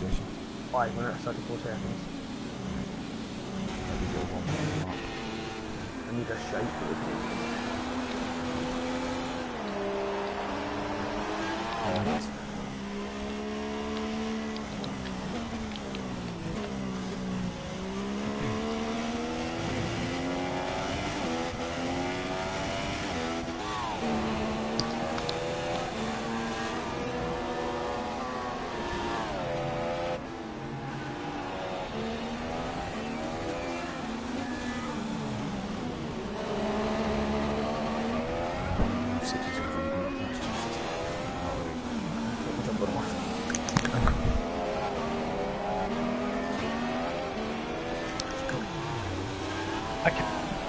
session? 5 minutes, 34 seconds. Maybe go 1 minute lap. I need a shite for this. Oh, that's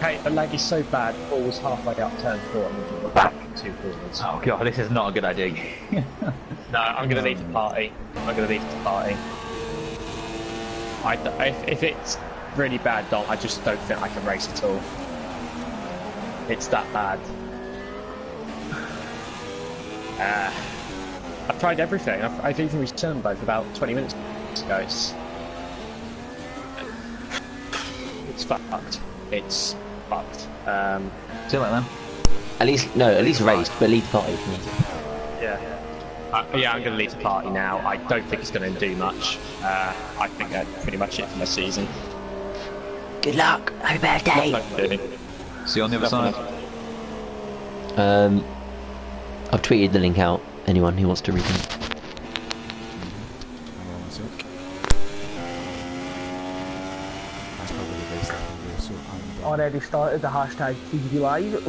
Okay, the lag is so bad, ball was halfway up turn 4 and we're back 2 forwards. Oh god, this is not a good idea. No, I'm going to need to party. If it's really bad, Dom, I just don't think I can race at all. It's that bad. I've tried everything. I've even returned both about 20 minutes ago. It's fucked. It's fucked. See you later then. At least raced, but lead the party if you need to. Yeah, I'm going to lead the party now. I don't think it's going to do much. I think that's pretty much it for my season. Good luck. Happy birthday. See you on the other side. I've tweeted the link out. Anyone who wants to read it. Already started the hashtag TGP Live.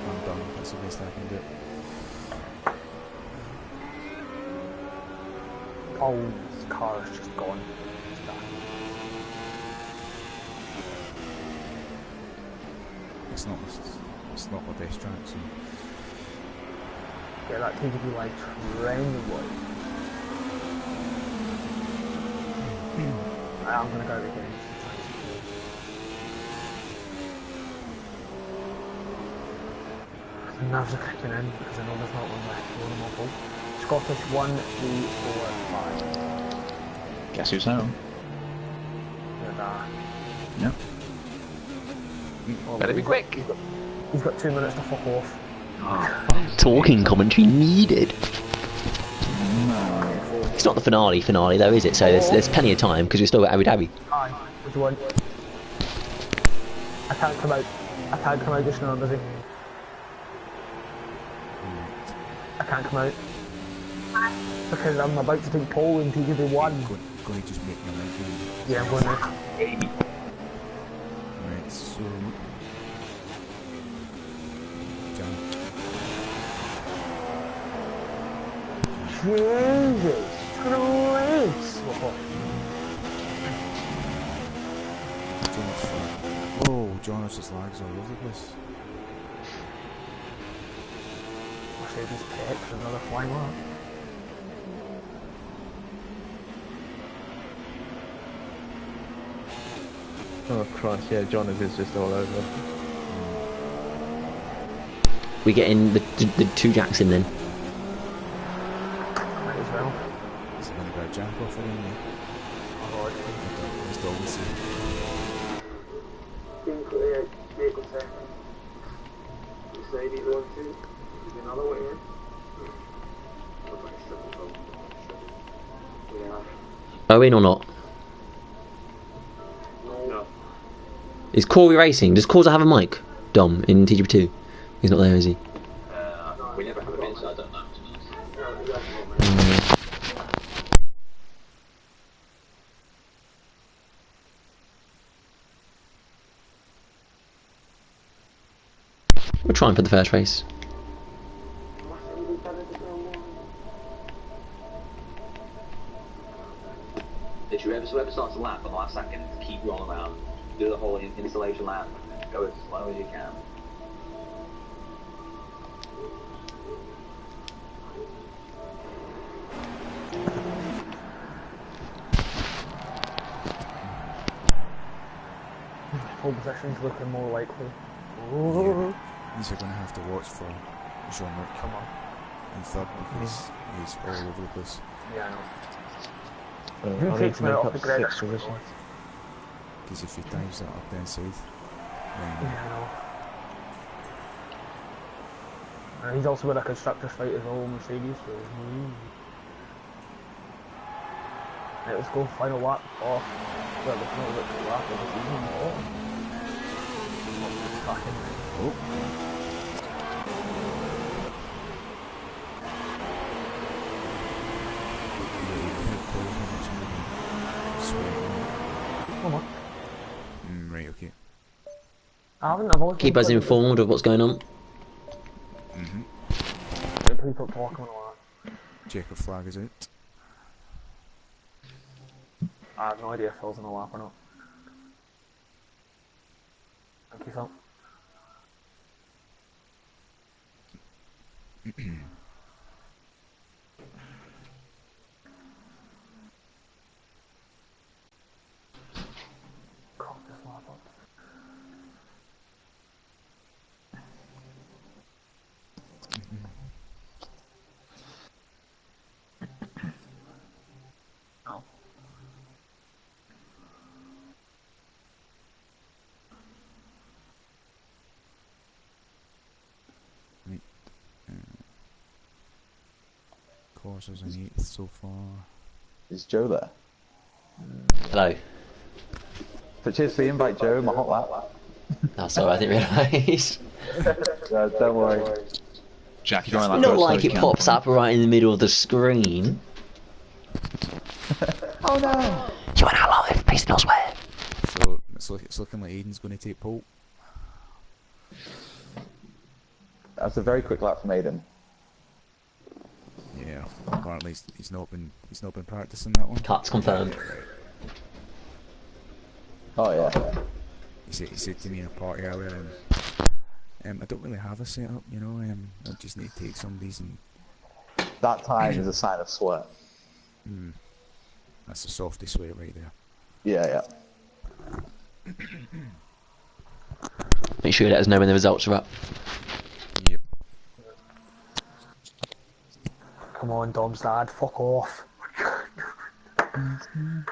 I'm done, that's the best I can do. Oh, this car is just gone. It's not my best track, so... Yeah, that TGP Live training boy. I'm gonna go again. The nerves are kicking in because I know there's not one left. One more full. Scottish 1, 3, 4, 5. Guess who's home? Yeah. Oh, better be quick. He's got 2 minutes to fuck off. Oh, Talking commentary needed. It's not the finale though, is it? So there's plenty of time because we've still got Abu Dhabi. Aye, which one? I can't come out just now, does he? I can't come out. Because I'm about to take pole in TGP1. Going to just make my life easy. Yeah, I'm going to. Right, so... Jesus Christ! Oh, Jonas just lags all over the place. Mercedes pick for another flying lap. Oh Christ, yeah, Jonas is just all over. We get in the 2 jacks in then. Might as well. Is it going to go jack off again? Oh, It's the only thing. Vehicle second. Mercedes 1, 2. Another way in. Are we in or not? No. Is Corey racing? Does Corza have a mic? Dom in TGP2? He's not there, is he? we never have a bench, so I don't know. We're trying for the first race. Literally, whoever starts a lap on the last second, keep rolling around, do the whole installation lap, go as slow as you can. Pole position's looking more likely. Yeah. These are going to have to watch for Jean-Luc. Come on. In third because he's all over the place. Yeah, I know. I Who need takes to me make off up the grid? 6 positions. Because if he dives that up the inside, then Yeah, I know. And he's also with a constructor's fight as well, Mercedes, so... Right, let's go, final lap off. Well, the final lap of the season. Fucking come on. right, okay. I've always Keep been us quite informed of what's going on. Please stop talking and all that. Checker flag is out. I have no idea if Phil's in a lap or not. Thank you, Phil. Cock this lap up. Oh. Right. Courses in 8th so far. Is Joe there? Hello. So cheers for the invite, Joe. My hot lap. Oh, sorry, I didn't realise. Don't worry. Jack, you don't like Not like it pops up right in the middle of the screen. Oh no! You are now live, based elsewhere. So it's looking like Aiden's going to take pole. That's a very quick lap from Aiden. Yeah, apparently he's not been practicing that one. Cuts confirmed. Oh yeah. He said to me in a party earlier, I don't really have a setup, you know. I just need to take some of these and. That time is a sign of sweat. That's the softest way right there. Yeah, yeah. Make sure you let us know when the results are up. Yep. Come on, Dom's dad, fuck off. In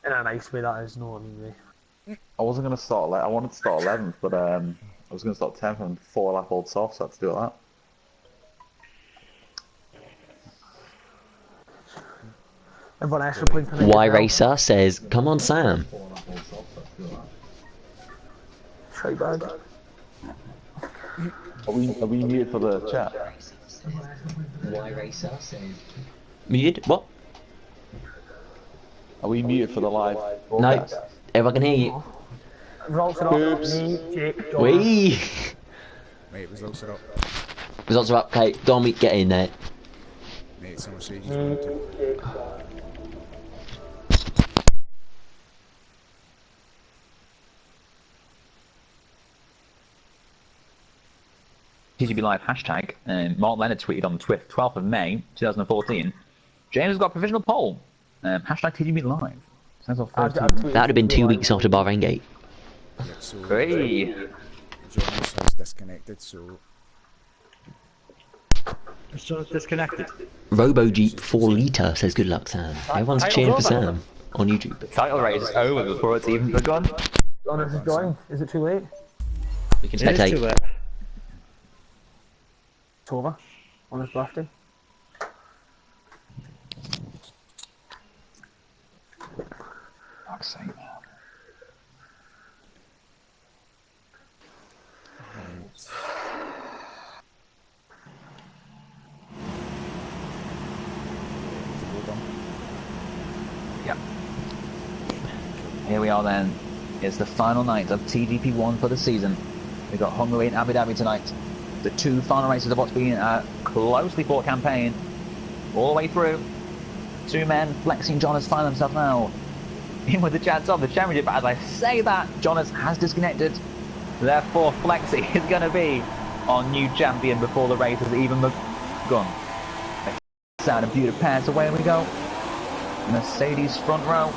a nice way, that is, no, I mean, way. I wasn't gonna start. I wanted to start 11th, but I was gonna start 10th and 4 lap old soft, so I had to do that. Everyone extra points for me. Y Racer says, "Come on, Sam." Try bag. Are we muted for the chat? Y Racer says. Muted? What? Are we muted for the live? No. broadcast? Everyone can hear you. Results are up. Oops. Me, Jake, John. Wee. Right, results are up. Results are up. Okay, Dom, get in there. Mate, it's a Mercedes Me, 1 2. Jake, John. TGP Live hashtag. Mark Leonard tweeted on the 12th of May 2014. James has got a provisional poll. Hashtag TGP Live. Sounds like I've 13. tweeted That would have been 2 live. weeks after Bahrain Gate. Yeah, so Hey. Jonas has disconnected, so John's disconnected. RoboJeep 4 litre says, "Good luck, Sam." Everyone's cheering for Sam on YouTube. Title race is over before it's even begun. John has joined. Is it too late? We can It is too spectate. late. It's over. On his birthday. Fuck's sake, man. Yep. Here we are then. It's the final night of TGP1 for the season. We've got Hungary and Abu Dhabi tonight. The two final races of what's been a closely fought campaign. All the way through. Two men, Flexi and Jonas, find themselves now in with the chance of the championship. But as I say that, Jonas has disconnected. Therefore, Flexi is going to be our new champion before the race has even begun. Sound of beauty pass, away we go. Mercedes front row.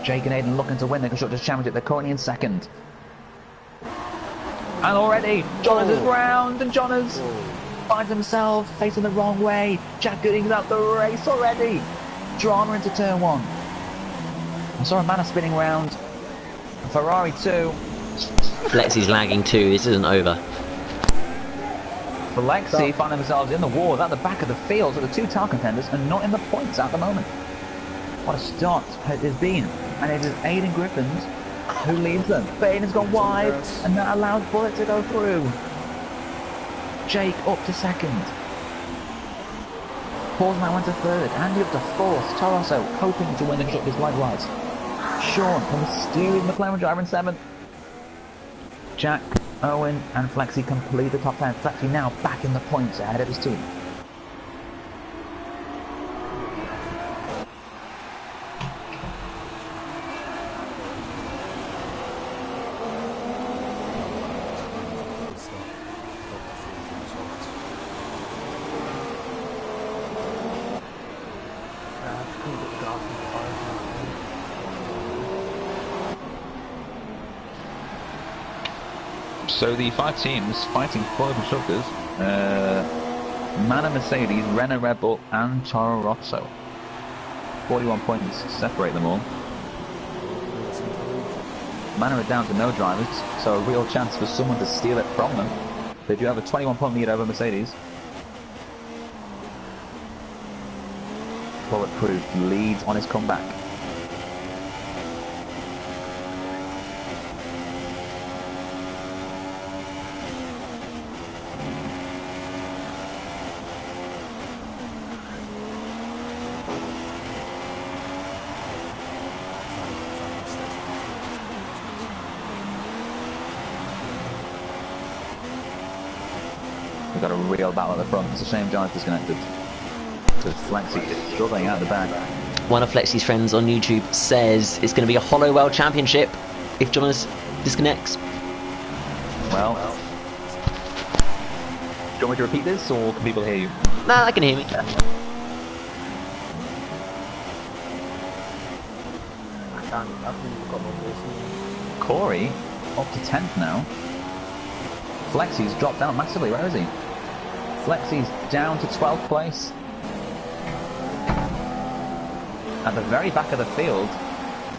Jake and Aiden looking to win the Constructors' Championship. They're currently in second. And already, Jonas is round, and Jonas finds himself facing the wrong way. Jack Gooding's out the race already. Drama into turn 1. I saw a Manor spinning round. Ferrari 2. Lexi's lagging too. This isn't over. Flexi find themselves in the wall at the back of the field, so the two title contenders are not in the points at the moment. What a start it has been, and it is Aiden Griffins who leads them. But Aiden's gone wide, and that allows Bullet to go through. Jake up to second. Paul's now went to third. Andy up to fourth. Torosso hoping to win the Constructors likewise. Sean, the mysterious McLaren driver in seventh. Jack, Owen and Flexi complete the top 10. Flexi now back in the points ahead of his team. So the 5 teams fighting for the constructors, Manor Mercedes, Renault Red Bull and Toro Rosso. 41 points separate them all. Manor are down to no drivers, so a real chance for someone to steal it from them. They do have a 21 point lead over Mercedes. Bulletproof leads on his comeback. We've got a real battle at the front. It's a shame John's disconnected, because Flexi is struggling out the back. One of Flexi's friends on YouTube says it's going to be a hollow world championship if Jonas disconnects. Well, do you want me to repeat this, or can people hear you? Nah, I can hear me. I can't. I've really got no racing. Corey up to 10th now. Flexi's dropped down massively. Where is he? Flexi's down to 12th place. At the very back of the field,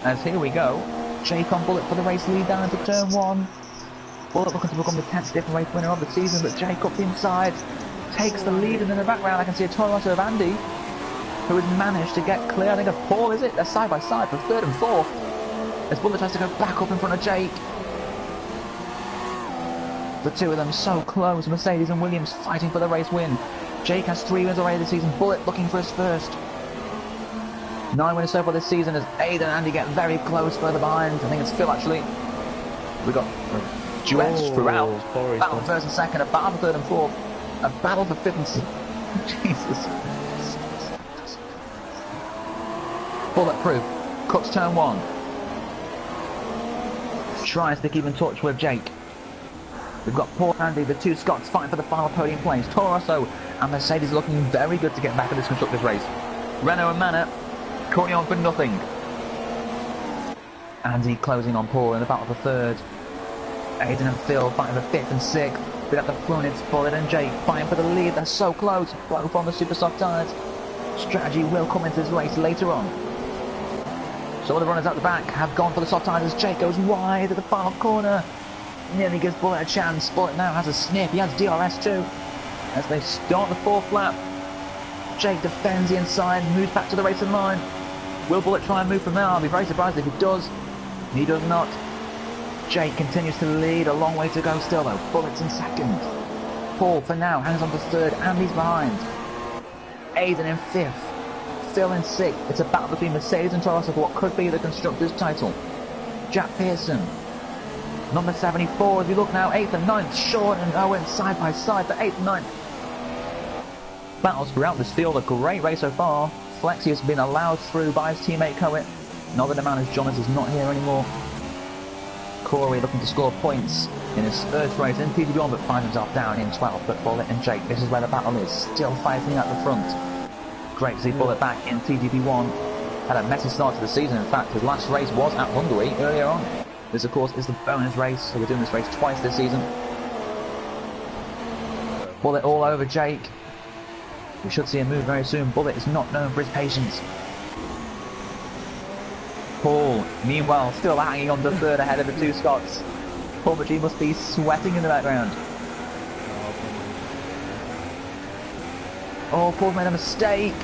as here we go, Jake on Bullet for the race lead down into turn 1. Bullet looking to become the 10th different race winner of the season, but Jake up the inside takes the lead, and in the background I can see a Toronto of Andy, who has managed to get clear, I think, of Paul, is it? They're side by side for 3rd and 4th, as Bullet tries to go back up in front of Jake. The two of them so close, Mercedes and Williams fighting for the race win. Jake has 3 wins already this season, Bullet looking for his first. 9 winners so far this season as Aiden and Andy get very close further behind. I think it's Phil actually. We got duets throughout. Battle for 1st and 2nd, a battle for 3rd and 4th, a battle for 5th and 6th. Jesus. Bulletproof cuts turn 1. Tries to keep in touch with Jake. We've got Paul and Andy, the two Scots, fighting for the final podium place. Toro Rosso and Mercedes looking very good to get back in this constructors race. Renault and Manor currently on for nothing. Andy closing on Paul in the battle for 3rd. Aiden and Phil fighting for 5th and 6th. But at the front it's Bullet and Jake fighting for the lead. They're so close, both on the super soft tyres. Strategy will come into this race later on. So the runners at the back have gone for the soft tyres as Jake goes wide at the final corner. Nearly gives Bullet a chance. Bullet now has a snip. He has DRS too. As they start the 4th lap, Jake defends the inside, moves back to the racing line. Will Bullet try and move from there? I'll be very surprised if he does. He does not. Jake continues to lead. A long way to go still though. Bullet's in 2nd. Paul for now hangs on to 3rd and he's behind. Aiden in 5th. Phil in 6th. It's a battle between Mercedes and Toronto for what could be the Constructors' title. Jack Pearson, number 74, as we look now, 8th and 9th, Sean and Owen side by side for 8th and 9th. Battles throughout this field, a great race so far. Flexi has been allowed through by his teammate Coet. Now that the man as Jonas is not here anymore. Corey looking to score points in his first race in TGP1, but finds himself down in 12th. But Bullet and Jake, this is where the battle is, still fighting at the front. Great to see Bullet back in TGP1. Had a messy start to the season, in fact his last race was at Hungary earlier on. This of course is the bonus race, so we're doing this race twice this season. Bullet all over Jake. We should see him move very soon. Bullet is not known for his patience. Paul, meanwhile, still hanging on to third ahead of the two Scots. Paul McGee must be sweating in the background. Oh, Paul's made a mistake.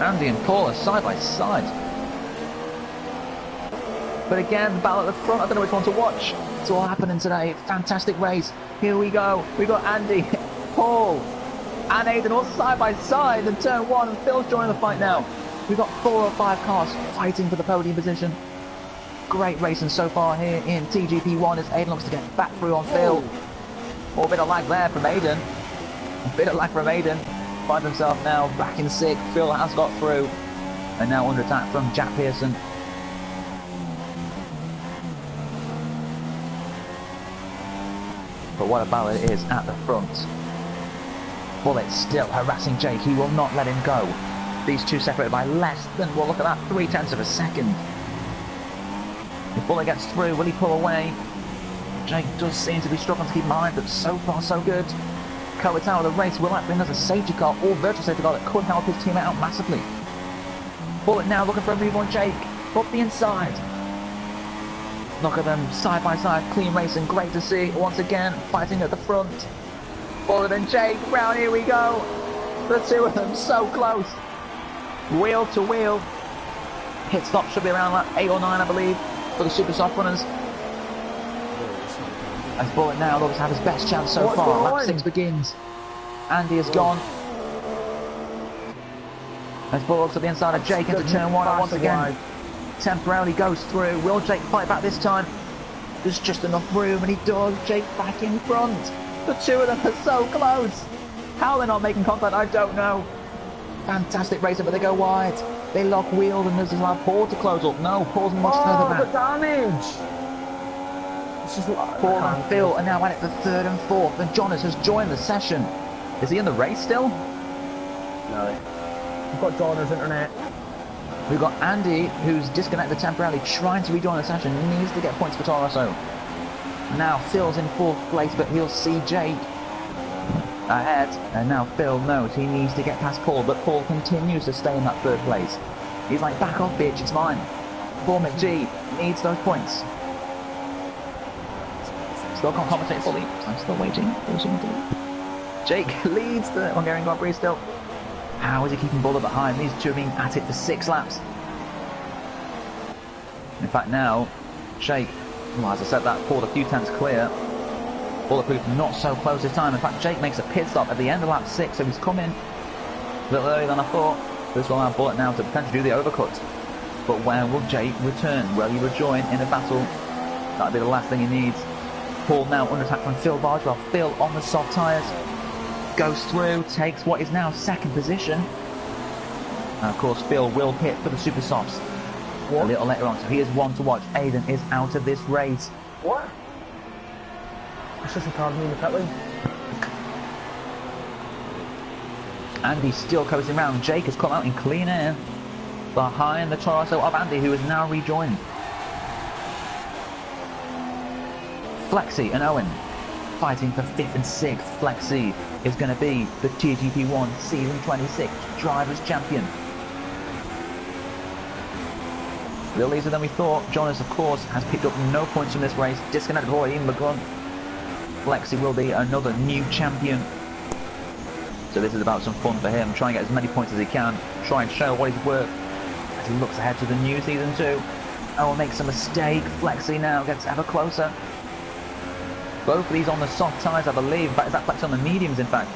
Andy and Paul are side by side. But again, the battle at the front, I don't know which one to watch. It's all happening today. Fantastic race. Here we go. We've got Andy, Paul, and Aidan all side by side in turn one, and Phil's joining the fight now. We've got 4 or 5 cars fighting for the podium position. Great racing so far here in TGP1 as Aidan looks to get back through on Phil. Oh, a bit of lag there from Aidan. A bit of lag from Aidan. Finds himself now back in 6th. Phil has got through. And now under attack from Jack Pearson. But what a battle it is at the front. Bullet still harassing Jake. He will not let him go. These two separated by less than, well, look at that, 0.3 of a second. If Bullet gets through, will he pull away? Jake does seem to be struggling to keep behind, but so far so good. Coates out of the race. Will that bring us a safety car or virtual safety car that could help his teammate out massively? Bullet now looking for a move on Jake. Up the inside. Look at them side by side, clean racing, great to see. Once again, fighting at the front. Bullet and Jake, round here we go. The two of them so close. Wheel to wheel. Pit stop should be around like 8 or 9, I believe, for the super soft runners. As Bullet now looks to have his best chance so far. Lap 6 begins. Andy is gone. As Bullet looks at the inside of Jake into turn 1 and once again temporarily goes through. Will Jake fight back this time? There's just enough room, and he does. Jake back in front. The two of them are so close. How they're not making contact, I don't know. Fantastic racing, but they go wide. They lock wheels, and there's allowed Paul to close up. No, Paul's much further back. The damage! Paul and Phil are now at it for 3rd and 4th, and Jonas has joined the session. Is he in the race still? No. We've got Jonas' internet. We've got Andy, who's disconnected temporarily, trying to rejoin the session. He needs to get points for Toro Rosso. Now Phil's in 4th place, but he'll see Jake ahead. And now Phil knows he needs to get past Paul, but Paul continues to stay in that 3rd place. He's like, back off, bitch, it's mine. Paul McGee needs those points. Still can't compensate fully. I'm still waiting. Jake leads the Hungarian Grand Prix still. How is he keeping Bullet behind? These two have been at it for 6 laps. In fact now, Jake, well, as I said, that pulled a few tenths clear. Bulletproof not so close this time. In fact, Jake makes a pit stop at the end of lap 6, so he's come in a little earlier than I thought. This will allow Bullet now to potentially do the overcut. But where will Jake return? Will he rejoin in a battle? That'll be the last thing he needs. Paul now under attack from Phil Bardwell. Phil on the soft tyres. Goes through, takes what is now 2nd position. And of course Phil will pit for the super softs a little later on, so he is one to watch. Aidan is out of this race. What? It's just a card in the pit lane. Andy's still coasting round. Jake has come out in clean air behind the Toro Rosso of Andy, who is now rejoined. Flexi and Owen fighting for 5th and 6th. Flexi is going to be the TGP1 Season 26 Drivers' Champion. A little easier than we thought. Jonas, of course, has picked up no points from this race. Disconnected before even begun. Flexi will be another new champion. So this is about some fun for him. Try and get as many points as he can. Try and show what he's worth as he looks ahead to the new Season 2. Owen makes a mistake. Flexi now gets ever closer. Both of these on the soft tyres, I believe. In fact, is that Flex on the mediums, in fact?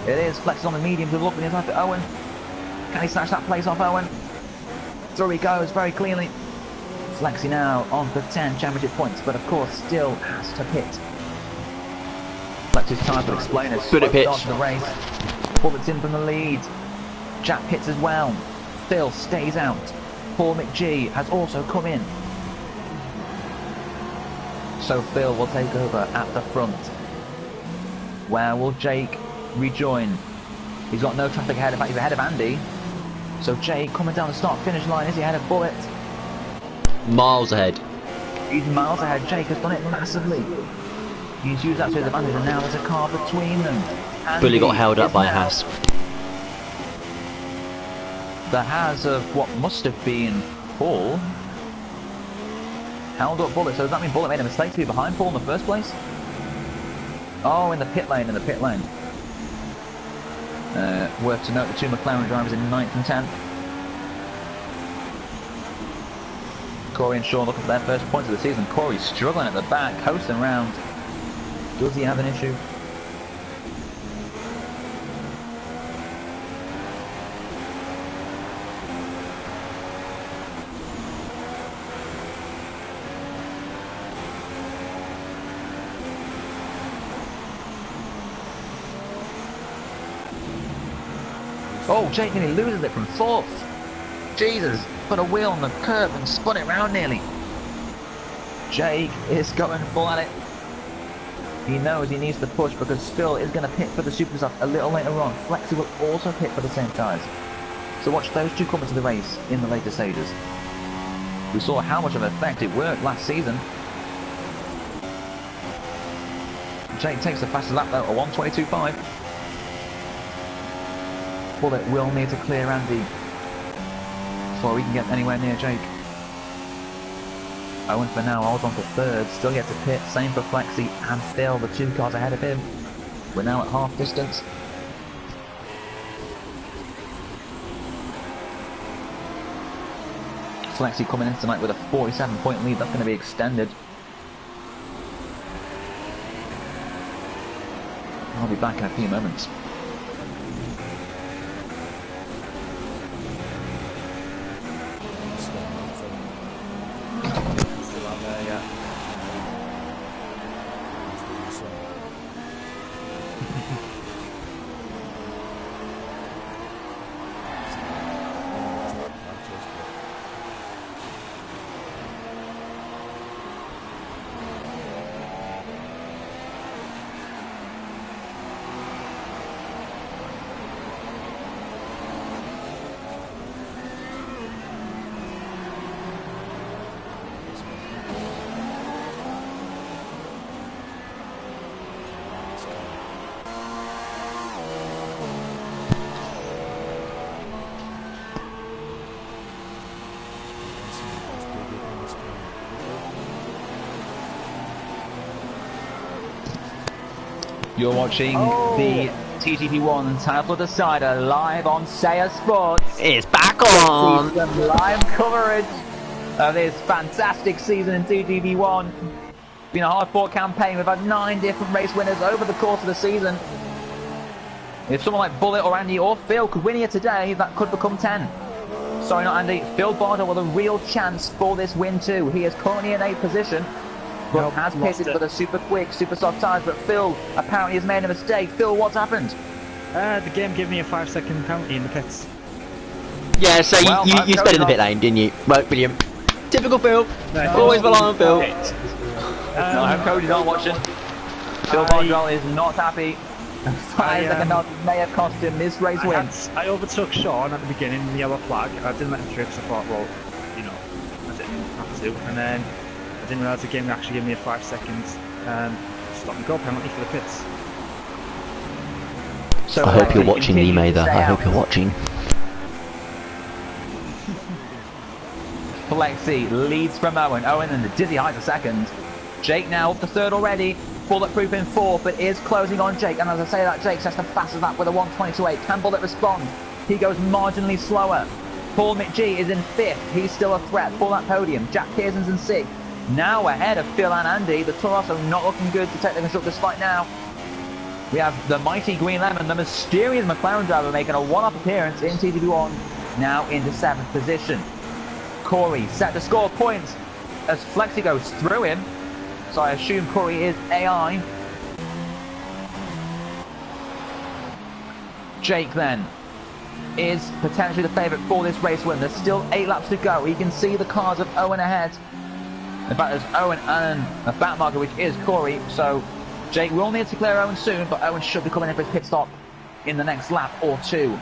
It is. Flex on the mediums. We're looking inside for Owen. Can he snatch that place off Owen? Through he goes very cleanly. Flexi now on for 10 championship points, but of course still has to pit. Flexi's time to explain it. Bullet pits. The race. Bullet's in from the lead. Jack pits as well. Phil stays out. Paul McGee has also come in. So Phil will take over at the front. Where will Jake rejoin? He's got no traffic ahead. In fact, he's ahead of Andy. So Jake coming down the start-finish line. Is he ahead of Bullet? Miles ahead. He's miles ahead. Jake has done it massively. He's used that to his advantage, and now there's a car between them. Bully got held up by a now Haas. the Haas of what must have been Paul held up Bullet. So does that mean Bullet made a mistake to be behind Paul in the first place? Oh, in the pit lane, worth to note the two McLaren drivers in 9th and 10th. Corey and Sean looking for their first points of the season. Corey's struggling at the back, coasting around. Does he have an issue? Oh, Jake nearly loses it from 4th. Jesus, put a wheel on the curb and spun it round nearly. Jake is going full at it. He knows he needs to push because Phil is going to pit for the super soft a little later on. Flexi will also pit for the same tyres. So watch those two come into the race in the later stages. We saw how much of an effect it worked last season. Jake takes the fastest lap though, a 1:22.5. Bullet will need to clear Andy before we can get anywhere near Jake. Owen for now holds on for 3rd, still yet to pit, same for Flexi and Phil, the 2 cars ahead of him. We're now at half distance. Flexi coming in tonight with a 47-point lead, that's going to be extended. I'll be back in a few moments. You're watching the TGP1 title decider live on Saya Sports. It's back on! Some live coverage of this fantastic season in TGP1. It's been a hard-fought campaign. We've had 9 different race winners over the course of the season. If someone like Bullet or Andy or Phil could win here today, that could become 10. Sorry, not Andy. Phil Barter with a real chance for this win too. He is currently in 8th position, but has pitted for the super quick, super soft tyres. But Phil apparently has made a mistake. Phil, what's happened? The game gave me a 5-second penalty in the pits. Yeah, so you sped in the pit lane, didn't you? Right, brilliant. Typical Phil. Always rely on Phil. I hope Cody's not watching. Phil Barter is not happy. 5-second penalty may have cost him this race win. I overtook Sean at the beginning in the yellow flag. I didn't let him through because I thought, well, you know, I didn't have to. And then I didn't realise the game actually gave me a 5 seconds stop and go penalty for the pits. So I hope you're watching me, Mather. I hope you're watching. Flexi leads from Owen. Owen and the dizzy heights of 2nd. Jake now up to 3rd already. Bulletproof in 4th, but is closing on Jake. And as I say that, Jake has the fastest lap with a 1:22.8. Can Bullet respond? He goes marginally slower. Paul McGee is in 5th. He's still a threat for that podium. Jack Pearson's in 6th. Now ahead of Phil and Andy. The Toros are not looking good to take the Constructors' fight now. We have the mighty Green Lemon, the mysterious McLaren driver, making a one-off appearance in TGP1, now into 7th position. Corey set to score points as Flexi goes through him. So I assume Corey is AI. Jake then is potentially the favourite for this race win. There's still 8 laps to go. He can see the cars of Owen ahead. In fact, there's Owen and a back marker, which is Corey. So Jake will need to clear Owen soon, but Owen should be coming in for his pit stop in the next lap or 2.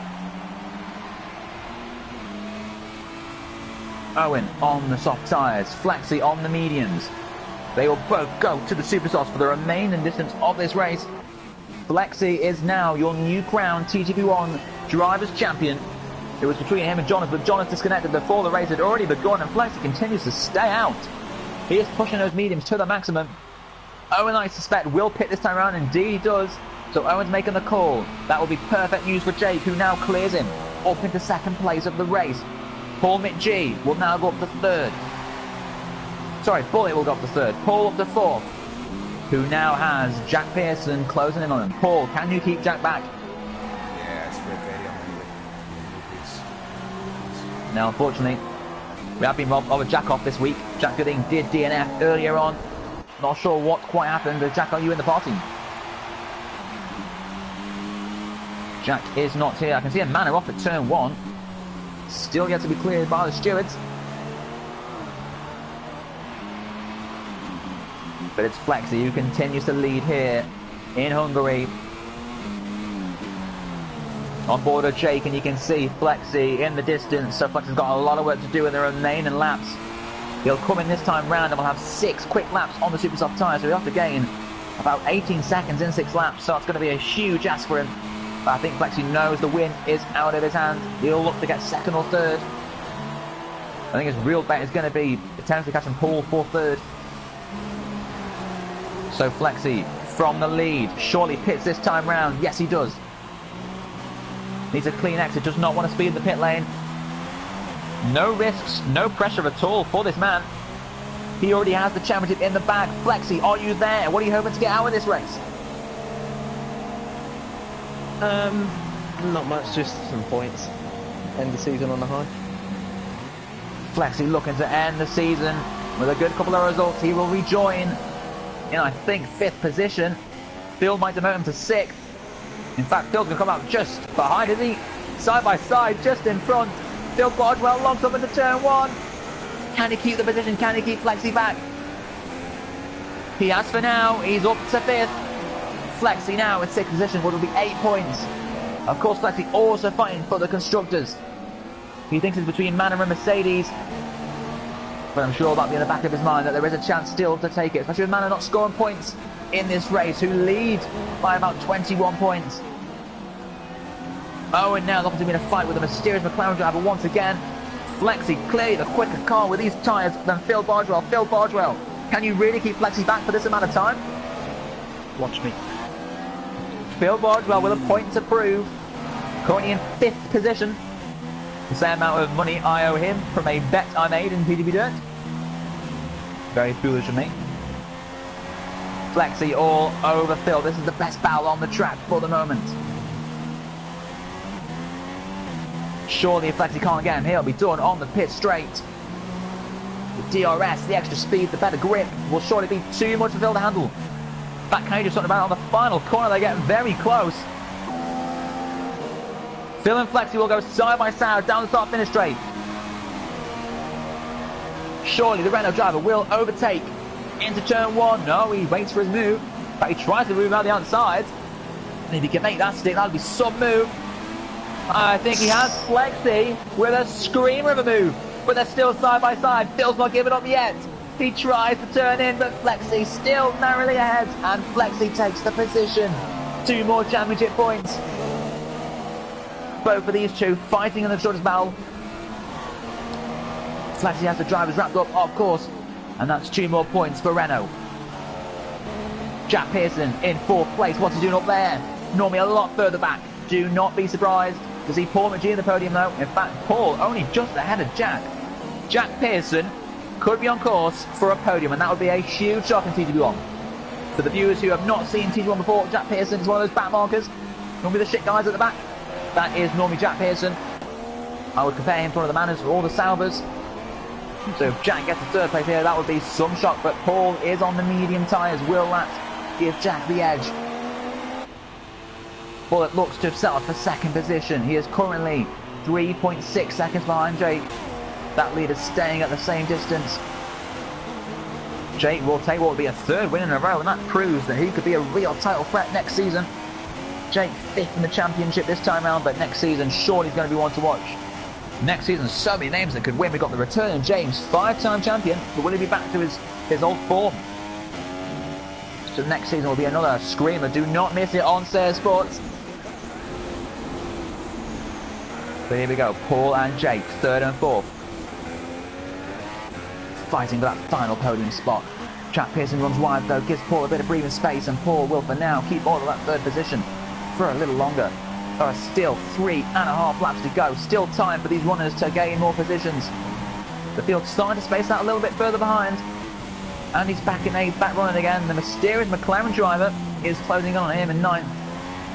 Owen on the soft tyres, Flexi on the mediums. They will both go to the Supersofts for the remaining distance of this race. Flexi is now your new crowned TGP1 Drivers' Champion. It was between him and Jonas, but Jonas disconnected before the race had already begun, and Flexi continues to stay out. He is pushing those mediums to the maximum. Owen, I suspect, will pit this time around. Indeed he does. So Owen's making the call. That will be perfect news for Jake, who now clears him up into second place of the race. Paul McGee will now go up to third. Sorry, Bullet will go up to third. Paul up to fourth, who now has Jack Pearson closing in on him. Paul, can you keep Jack back? Yeah, it's very unlikely. Now, unfortunately, we have been robbed of a Jack off this week. Jack Gooding did DNF earlier on. Not sure what quite happened. Jack, are you in the party? Jack is not here. I can see a Manor off at turn 1. Still yet to be cleared by the stewards. But it's Flexi who continues to lead here in Hungary. On board of Jake, and you can see Flexi in the distance. So Flexi's got a lot of work to do in the remaining laps. He'll come in this time round and we'll have 6 quick laps on the super soft tyre. So he'll have to gain about 18 seconds in 6 laps. So it's going to be a huge ask for him. But I think Flexi knows the win is out of his hand. He'll look to get second or third. I think his real bet is going to be potentially catching Paul for third. So Flexi from the lead. Surely pits this time round. Yes, he does. Needs a clean exit. Does not want to speed the pit lane. No risks, no pressure at all for this man. He already has the championship in the bag. Flexi, are you there? What are you hoping to get out of this race? Not much, just some points. End the season on a high. Flexi looking to end the season with a good couple of results. He will rejoin in, I think, 5th position. Phil might demote him to 6th. In fact, Phil's going to come out just behind, isn't he? Side by side, just in front. Phil Bardwell locks up into turn 1. Can he keep the position? Can he keep Flexi back? He has for now. He's up to 5th. Flexi now in 6th position, which will be 8 points. Of course, Flexi also fighting for the constructors. He thinks it's between Manor and Mercedes, but I'm sure that'll be in the back of his mind that there is a chance still to take it, especially with Manor not scoring points in this race, who lead by about 21 points. Owen now looking to be in a fight with a mysterious McLaren driver once again. Flexi clearly the quicker car with these tyres than Phil Bardwell. Phil Bardwell, can you really keep Flexi back for this amount of time? Watch me. Phil Bardwell with a point to prove. Currently in 5th position. The same amount of money I owe him from a bet I made in PDB Dirt. Very foolish of me. Flexi all over Phil. This is the best battle on the track for the moment. Surely if Flexi can't get him, he'll be done on the pit straight. The DRS, the extra speed, the better grip will surely be too much for Phil to handle. That can you do something about it on the final corner? They're getting very close. Phil and Flexi will go side by side down the start finish straight. Surely the Renault driver will overtake into turn 1. No, he waits for his move. In fact, he tries to move out the outside. And if he can make that stick, that would be some move. I think he has Flexi with a screamer of a move. But they're still side by side. Phil's not giving up yet. He tries to turn in, but Flexi still narrowly ahead. And Flexi takes the position. 2 more championship points. Both of these two fighting in the shortest battle. Flexi has the drivers wrapped up, of course. And that's 2 more points for Renault. Jack Pearson in 4th place. What's he doing up there? Normally a lot further back. Do not be surprised to see Paul McGee in the podium though. In fact, Paul only just ahead of Jack. Jack Pearson could be on course for a podium, and that would be a huge shock in TGP1. For the viewers who have not seen TGP1 before, Jack Pearson is one of those back markers. Normally the shit guys at the back. That is normally Jack Pearson. I would compare him to one of the manners for all the Salvers. So if Jack gets a 3rd place here, that would be some shock, but Paul is on the medium tyres. Will that give Jack the edge? Bullet looks to have settled for 2nd position. He is currently 3.6 seconds behind Jake. That leader staying at the same distance. Jake will take what will be a 3rd win in a row, and that proves that he could be a real title threat next season. Jake 5th in the championship this time round, but next season surely he's going to be one to watch. Next season, so many names that could win. We've got the return of James, 5-time champion, but will he be back to his old form? So next season will be another screamer. Do not miss it on Sayre Sports. But here we go, Paul and Jake, 3rd and 4th. Fighting for that final podium spot. Jack Pearson runs wide though, gives Paul a bit of breathing space, and Paul will for now keep all of that 3rd position for a little longer. There are still 3.5 laps to go, still time for these runners to gain more positions. The field's starting to space out a little bit further behind. And he's back in 8th, back running again. The mysterious McLaren driver is closing on him in 9th.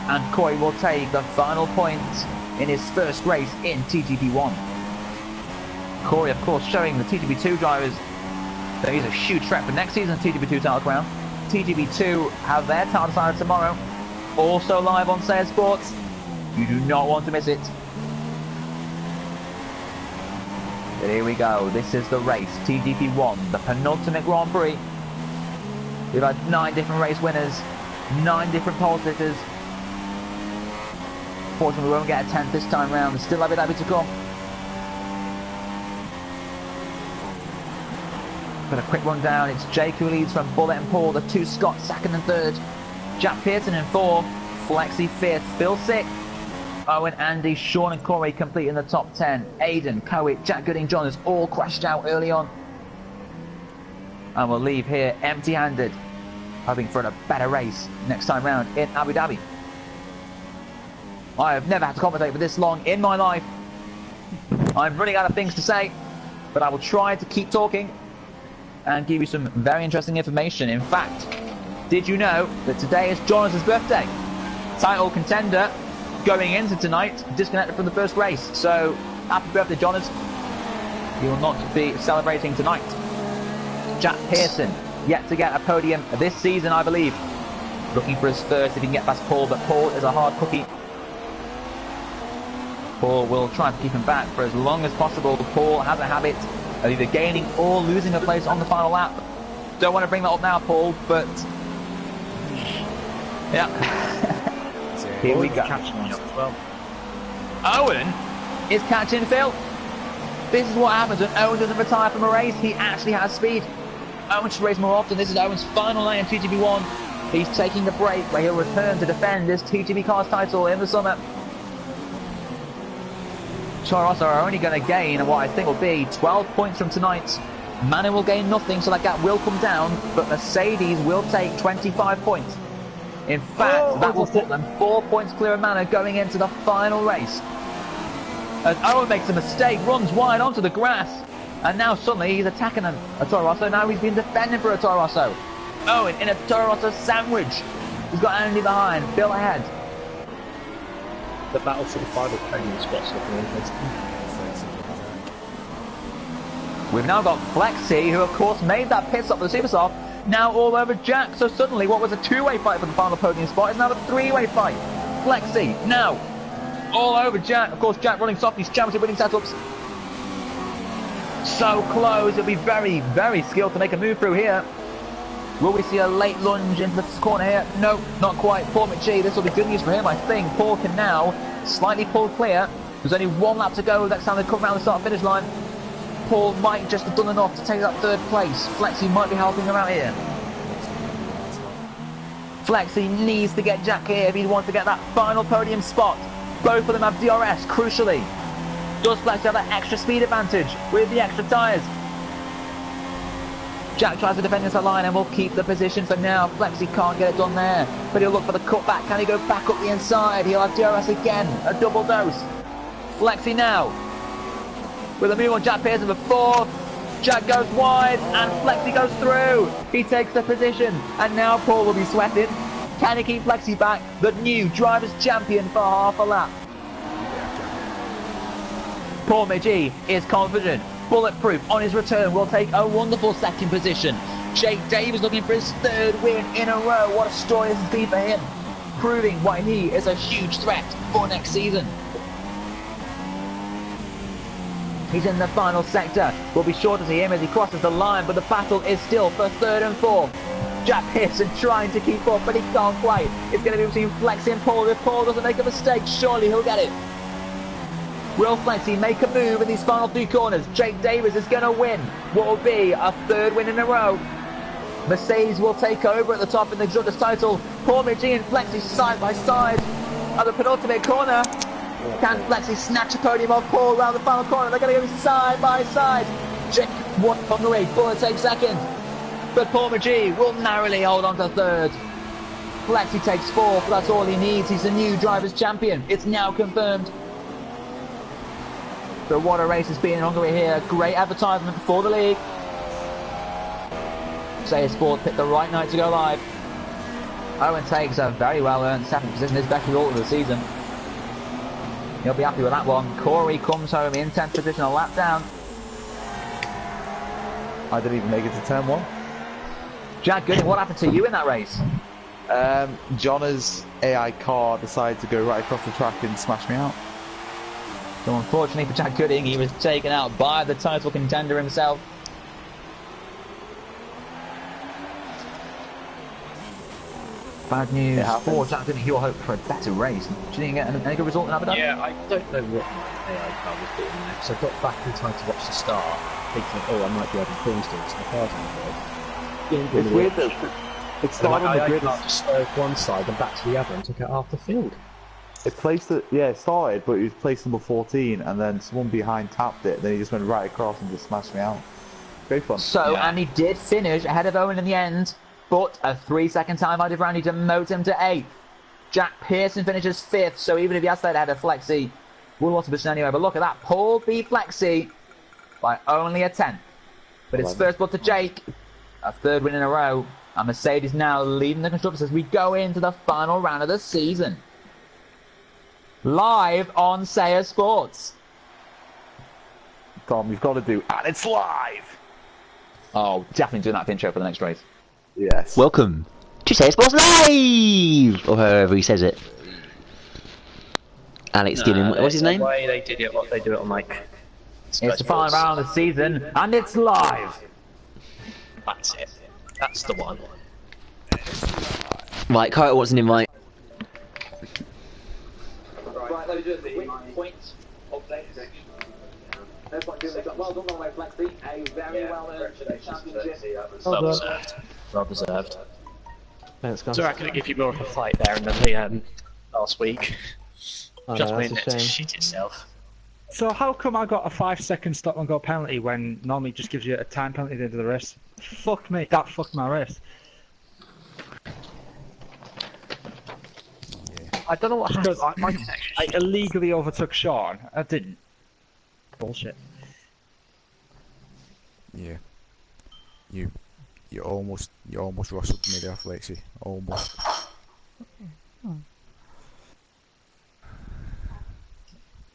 And Coy will take the final points in his first race in TGP1. Corey, of course, showing the TGP2 drivers that he's a huge threat for next season's TGP2 title crown. TGP2 have their title decided tomorrow, also live on Sayre Sports. You do not want to miss it. But here we go, this is the race, TGP1, the penultimate Grand Prix. We've had 9 different race winners, 9 different pole sitters. Fortunately, we won't get a 10th this time round. There's still Abu Dhabi to come. But a quick rundown. It's Jake who leads from Bullet and Paul. The 2 Scots 2nd and 3rd. Jack Pearson in 4th. Flexi 5th. Phil 6th. Owen, Andy, Sean and Corey complete in the top 10. Aidan, Coet, Jack Gooding, John has all crashed out early on. And we'll leave here empty-handed, hoping for a better race next time round in Abu Dhabi. I have never had to commentate for this long in my life. I'm running out of things to say, but I will try to keep talking and give you some very interesting information. In fact, did you know that today is Jonas's birthday? Title contender going into tonight, disconnected from the first race. So, happy birthday, Jonas. He will not be celebrating tonight. Jack Pearson, yet to get a podium this season, I believe. Looking for his first if he can get past Paul, but Paul is a hard cookie. Paul will try to keep him back for as long as possible. Paul has a habit of either gaining or losing a place on the final lap. Don't want to bring that up now, Paul, but yeah. Here we go. Owen is catching Phil. This is what happens when Owen doesn't retire from a race. He actually has speed. Owen should race more often. This is Owen's final night in TGP1. He's taking a break where he'll return to defend his TGP Cars title in the summer. Toro Rosso are only going to gain what I think will be 12 points from tonight. Manor will gain nothing, so that gap will come down, but Mercedes will take 25 points. In fact, that will put them 4 points clear of Manor going into the final race. As Owen makes a mistake, runs wide onto the grass, and now suddenly he's attacking a Toro Rosso. Now he's been defending for a Toro Rosso. Owen in a Toro Rosso sandwich. He's got Andy behind, Bill ahead. The battle for the final podium spot's looking interesting. We've now got Flexi, who of course made that pit stop for the Supersoft, now all over Jack. So suddenly what was a 2-way fight for the final podium spot is now a 3-way fight. Flexi now all over Jack. Of course, Jack running soft, these championship winning setups. So close, it'll be very, very skilled to make a move through here. Will we see a late lunge into the corner here? No, not quite. Paul McGee, this will be good news for him, I think. Paul can now slightly pull clear. There's only 1 lap to go. Next time they come around the start-finish line. Paul might just have done enough to take that 3rd place. Flexi might be helping him out here. Flexi needs to get Jack here if he wants to get that final podium spot. Both of them have DRS, crucially. Does Flexi have that extra speed advantage with the extra tyres? Jack tries to defend inside line and will keep the position for now. Flexi can't get it done there, but he'll look for the cutback. Can he go back up the inside? He'll have DRS again, a double dose. Flexi now with a move on Jack Pearson for 4th. Jack goes wide and Flexi goes through. He takes the position and now Paul will be sweating. Can he keep Flexi back? The new drivers' champion for half a lap. Paul McGee is confident. Bulletproof on his return will take a wonderful 2nd position. Jake Davis looking for his 3rd win in a row. What a story this has been for him, proving why he is a huge threat for next season. He's in the final sector. We'll be sure to see him as he crosses the line, but the battle is still for 3rd and 4th. Jack Pearson trying to keep up, but he can't quite. It's going to be between Flexi and Paul. If Paul doesn't make a mistake, surely he'll get it. Will Flexi make a move in these final 3 corners? Jake Davis is going to win what will be a 3rd win in a row. Mercedes will take over at the top in the Constructors' title. Paul McGee and Flexi side by side at the penultimate corner. Can Flexi snatch a podium off Paul around the final corner? They're going to go side by side. Jake won Hungary, Buller takes 2nd. But Paul McGee will narrowly hold on to 3rd. Flexi takes 4th, that's all he needs. He's the new Drivers' Champion. It's now confirmed. So what a race it's been in Hungary here. Great advertisement for the league. Say Sport picked the right night to go live. Owen takes a very well earned 7th position, his best result of the season. He'll be happy with that one. Corey comes home in 10th position, a lap down. I didn't even make it to turn 1. Jack Gooding, what happened to you in that race? Jonna's AI car decided to go right across the track and smash me out. So unfortunately for Jack Gooding, he was taken out by the title contender himself. Bad news for Jack Gooding. He'll hope for a better race. Do you think you get any good result in Abu Dhabi? Yeah, I don't know what my AI car was doing there, because I got back in time to watch the start, thinking, oh, I might be able to cruise this, and the car's on the grid. It's weird though. It started on the grid. I just swerved one side and back to the other and took it half the field. It placed it, yeah, it started, but it was placed number 14, and then someone behind tapped it, then he just went right across and just smashed me out. Great fun. So, and he did finish ahead of Owen in the end, but a 3-second time out of Randy demotes him to 8th. Jack Pearson finishes 5th, so even if he has stayed ahead of Flexi, we'll want to position anyway. But look at that, Paul beat Flexi by only a 10th. But it's first blood to Jake, a 3rd win in a row, and Mercedes now leading the constructors as we go into the final round of the season. Live on Saya Sports. Tom, you've got to do, and it's live! Oh, definitely doing that intro for the next race. Yes. Welcome to Saya Sports Live! Or however he says it. Alex Dillon, what's his name? The way they did it, what they do it on like... It's the final round of the season, and it's live! That's it. That's the one. Right, Carter wants an invite. Right, let me do the points update section. Well done, by Flexi. A very well earned championship. Well deserved. Well deserved. Thanks, guys. So I couldn't give you more of a fight there and then the last week. Oh, Just no, went that's a to shame. shit itself. So how come I got a 5-second stop and go penalty when normally it just gives you a time penalty at the end of the race? Fuck me, that fucked my race. I don't know what happened. Because I illegally overtook Sean. I didn't. Bullshit. Yeah. You almost rustled me there, Flexi. Almost.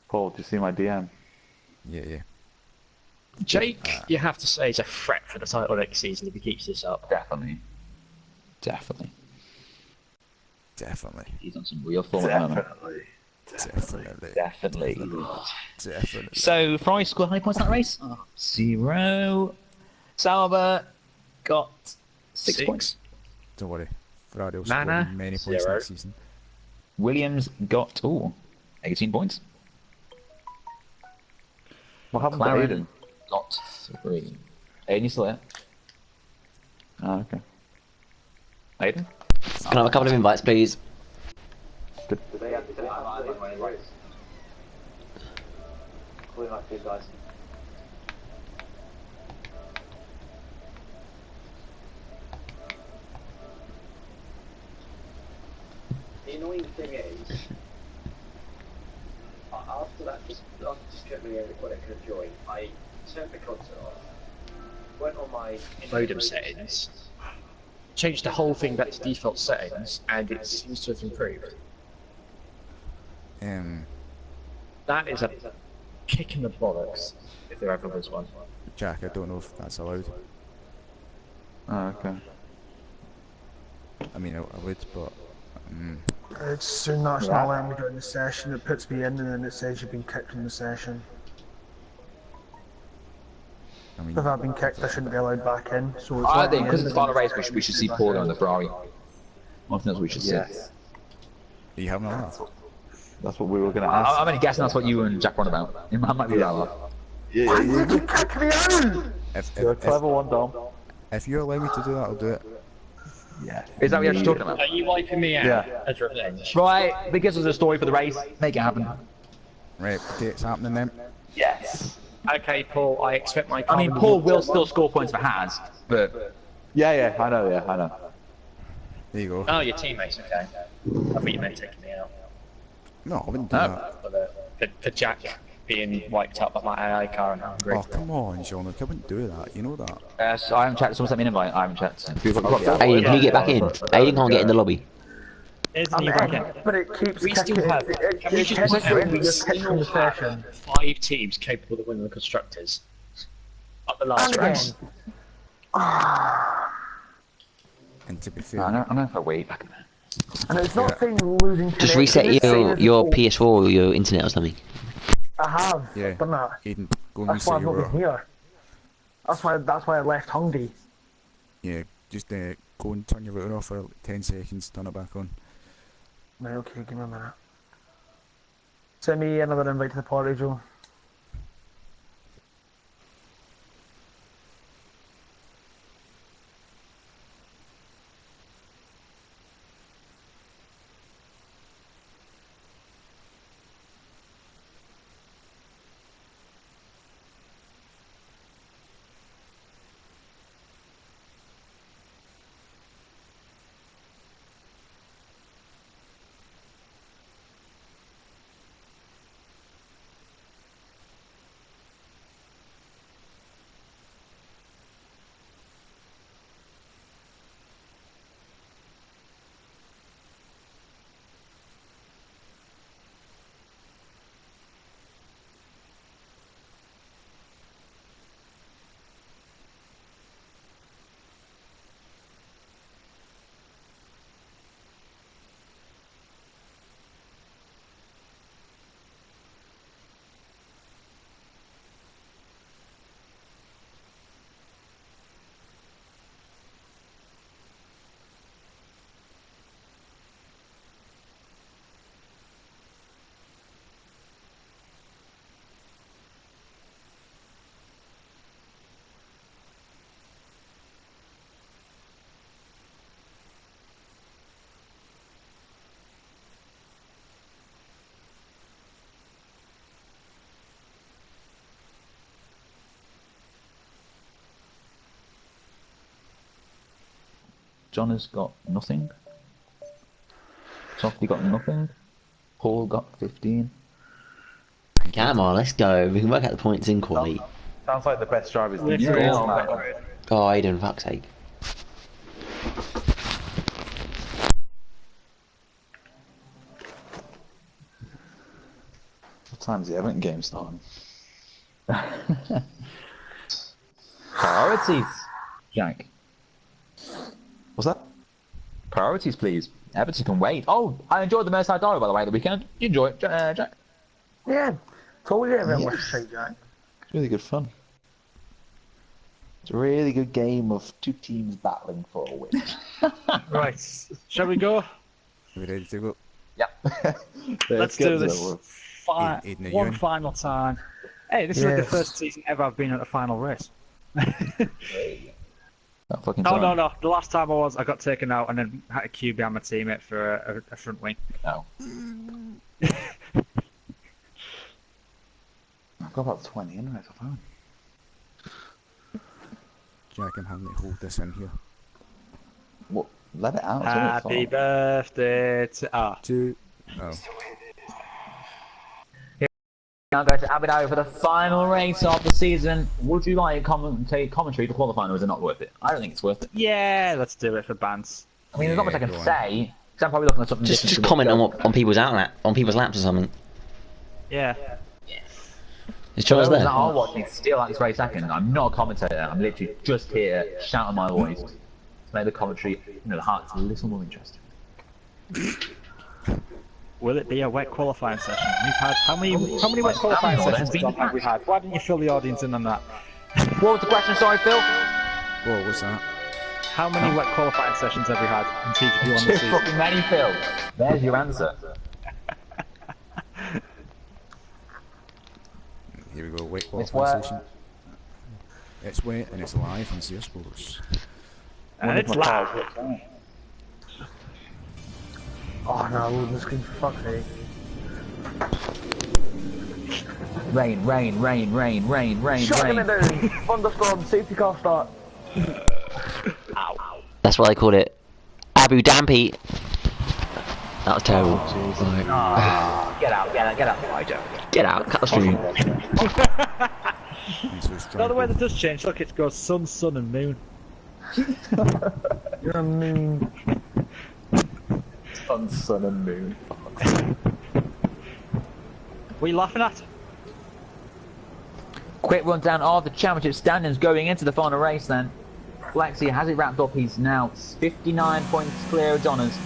Paul, do you see my DM? Yeah. Jake, you have to say, is a threat for the title next season if he keeps this up. Definitely. Definitely. Definitely. He's on some real form at the moment. Definitely. Definitely. So, Fry scored how many points in that race? 0. Sauber got 6 points. Don't worry. Ferrari will Nana, score many points 0. next season. Williams got 18 points. What happened to McLaren Aiden? got 3. Aiden, you still there? Oh, okay. Aiden? Can I have a couple of invites, please? Did they have to race? Calling up good guys. The annoying thing is, after that, just kept me what I could enjoy. I turned the concert off, went on my Modem settings, changed the whole thing back to default settings, and it seems to have improved. That is a kick in the bollocks, if there ever was one. Jack, I don't know if that's allowed. Oh, okay. I mean, I would, but... It's soon that's not letting me go in the session. It puts me in and then it says you've been kicked from the session. I mean, If I've been kicked, I shouldn't be allowed back in. So it's I think because it's the final race, we should see Paul on the Ferrari. I think that's what we should see. are you having a laugh? That's what we were going to ask. I'm only guessing that's what you and Jack were on about. It might be that. Yeah, If, You're a if, clever one, Dom. if you allow me to do that, I'll do it. Yeah. Is that what you're actually talking about? Are you wiping me out Yeah. as revenge? Right, because there's a story for the race. Make it happen. Right, okay, it's happening then. Yes. Okay, Paul, I expect my I car mean, to Paul be- will still score points for Haz, but Yeah, I know. There you go. Oh, your teammates, okay. I thought you meant taking me out. No, I wouldn't do that. For Jack being wiped out by my AI car and hungry. Oh, come on, Jean, I wouldn't do that, you know that. so I haven't checked. Someone sent me an invite. I haven't checked. Aiden, can you get back in? Aiden can't get in the lobby. Isn't he back in? But it keeps We still checking. have. Can we just point out we still have 5 teams capable of winning the constructors? Up the last And race. And to be fair, I don't know if I wait back in there. And it's not saying losing. Just connection, reset it's saying your it's- PS4 or your internet or something. I have yeah, done that. Aiden, go and That's why reset I've your not router. been here. That's why I left Hungry. Yeah, just go and turn your router off for like 10 seconds, turn it back on. Right, okay, give me a minute. Send me another invite to the party, Joe. John has got nothing. Softy got nothing. Paul got 15. Come on, let's go. We can work out the points in quality. Sounds like the best drivers in the Yeah, world. Oh, Aiden, fuck's sake. What time's the Everton game starting? Priorities, Jack. What's that? Priorities, please. Everton can wait. Oh, I enjoyed the Merseyside Derby, by the way, the weekend. You enjoy it, Jack? Yeah, told you everyone was Yes. straight, Jack. It's really good fun. It's a really good game of two teams battling for a win. Right, shall we go? Are we ready to go? Yep. Let's get do to this it. Aiden, are you one in? final time. Hey, this is like the Yes. first season ever I've been at a final race. That fucking No, time. no. The last time I got taken out and then had to queue behind my teammate for a front wing. No. I've got about 20 in right so far. Jack, I'm having to hold this in here. What? Let it out. It's only Happy fun. birthday to... Oh. Now go to Abu Dhabi for the final race of the season. Would you like commentary to qualifying, or is it not worth it? I don't think it's worth it. Yeah, let's do it for bands. I mean, there's not much I Yeah, can go on. say. 'Cause I'm probably looking at something Just different. to comment what- on people's on people's laps or something. Yeah. Is Charles Those there? that are watching still at this very second. I'm not a commentator. I'm literally just here shouting my voice to make the commentary, the heart's a little more interesting. Will it be a wet qualifying session? We've had how many wet qualifying There's sessions been- have we had? Why didn't you fill the audience in on that? What was the question? Sorry, Phil. Whoa, what's that? How many wet qualifying sessions have we had in TGP1 this Too season? fucking many, Phil. There's your answer. Here we go, wet It's qualifying wet. station. It's wet and it's live on CS Sports. And it's loud. Oh no, load the screen for fuck's sake. Rain, rain, rain, rain, rain, rain, Shut rain. them down! Thunderstorm, safety car start. That's what I called it. Abu Dhabi. That was terrible. Get out, get out, get out. I don't. Get out, cut the stream. No, the weather does change. Look, it goes sun, sun, and moon. You're a moon. Sun and moon. What are you laughing at? Quick rundown of the championship standings going into the final race then. Flexi has it wrapped up. He's now 59 points clear of Donners.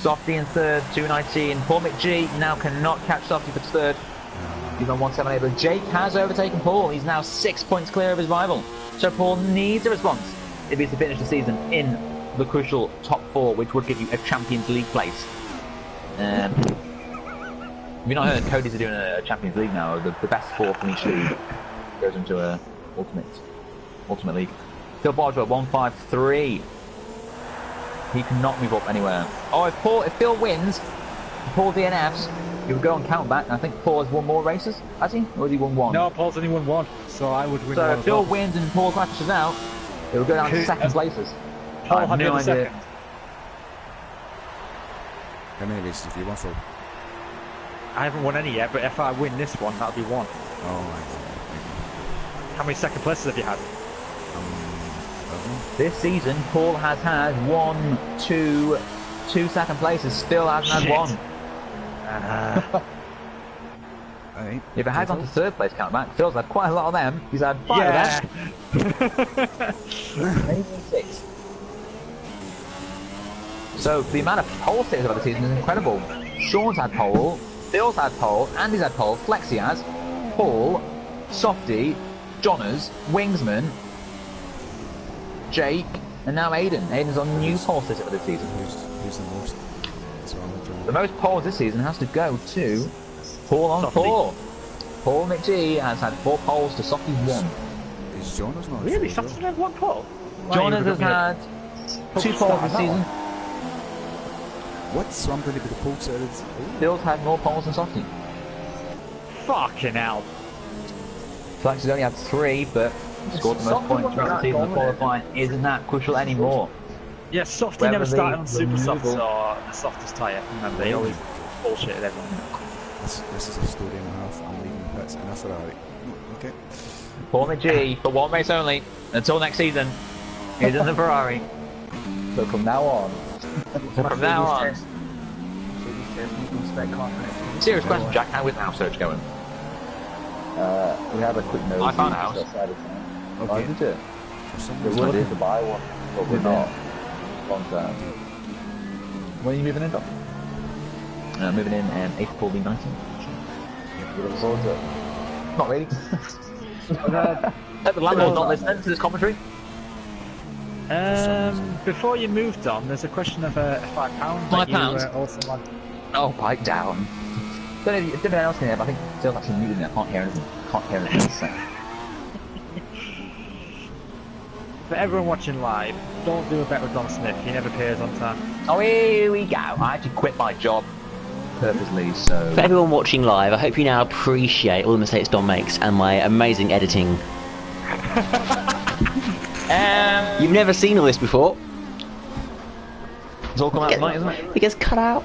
Softy in third, 219. Paul McGee now cannot catch Softy for third. He's on 178, but Jake has overtaken Paul. He's now 6 points clear of his rival. So Paul needs a response if he's to finish the season in the crucial top 4, which would give you a Champions League place. Have you not heard Cody's are doing a Champions League now? The best 4 from each league goes into a ultimate league. Phil Bardwell 153. He cannot move up anywhere. Oh, if Phil wins, Paul DNFs, he would go on countback. And I think Paul has won more races, has he? Or has he won one? No, Paul's only won one, so I would win so one if as Phil well. wins and Paul crashes out, it will go down to second places. Paul I have had no the idea. second. How many races have you won, Phil? I haven't won any yet, but if I win this one, that'll be one. Oh, right. How many second places have you had? This season, Paul has had 1, 2 second places. Phil hasn't had Shit. one. Alright. If it had gone to third place countback, Phil's had quite a lot of them. He's had 5 Yeah. of them. Maybe 6. So the amount of pole sitters over the season is incredible. Sean's had pole, Phil's had pole, Andy's had pole, Flexi has, Paul, Softy, Johners, Wingsman, Jake, and now Aiden. Aiden's on new pole sitter for this season. Who's the most? That's what I'm wondering. The most poles this season has to go to Paul on Softy. 4. Paul McGee has had 4 poles to Softy's 1. Is Jonas not? Really? sure, Something like one pole? Jonas has had 2 poles this season. What? So I'm going to be the pole sitter. Phil's had more poles than Softy. Fucking hell. Flex has only had 3, but scored the most Softy points wasn't throughout the that season. The dominant. qualifying isn't that crucial anymore. Yeah, Softy Whether never started they on super softs remove- or the softest tyre. Remember, they always bullshitted everyone. This is a story and a half. I'm leaving the pits in a Ferrari. Okay. Paul McGee, for one race only, until next season, is in the Ferrari. So from now on, From now on. Serious question, Jack, how is the house search going? we had a quick nose. I found a house. outside of town. Okay. Oh, did you? For some We're reason, looking to buy one, but we're not. Long term. When are you moving in, Doc? Moving in April the 19th. We're looking forward to it. Not really. Hope the landlord's not listening to this commentary. Before you moved on, there's a question of £5. that £5? You, also want. Oh, pipe down. Don't know if anyone else can hear, but I think Phil's actually muted me. I can't hear anything. Can't hear anything he's saying. For everyone watching live, don't do a bet with Don Smith. He never appears on time. Oh, here we go. I actually quit my job purposely, so... For everyone watching live, I hope you now appreciate all the mistakes Don makes and my amazing editing. You've never seen all this before. It's all come out tonight, isn't it? It gets cut out.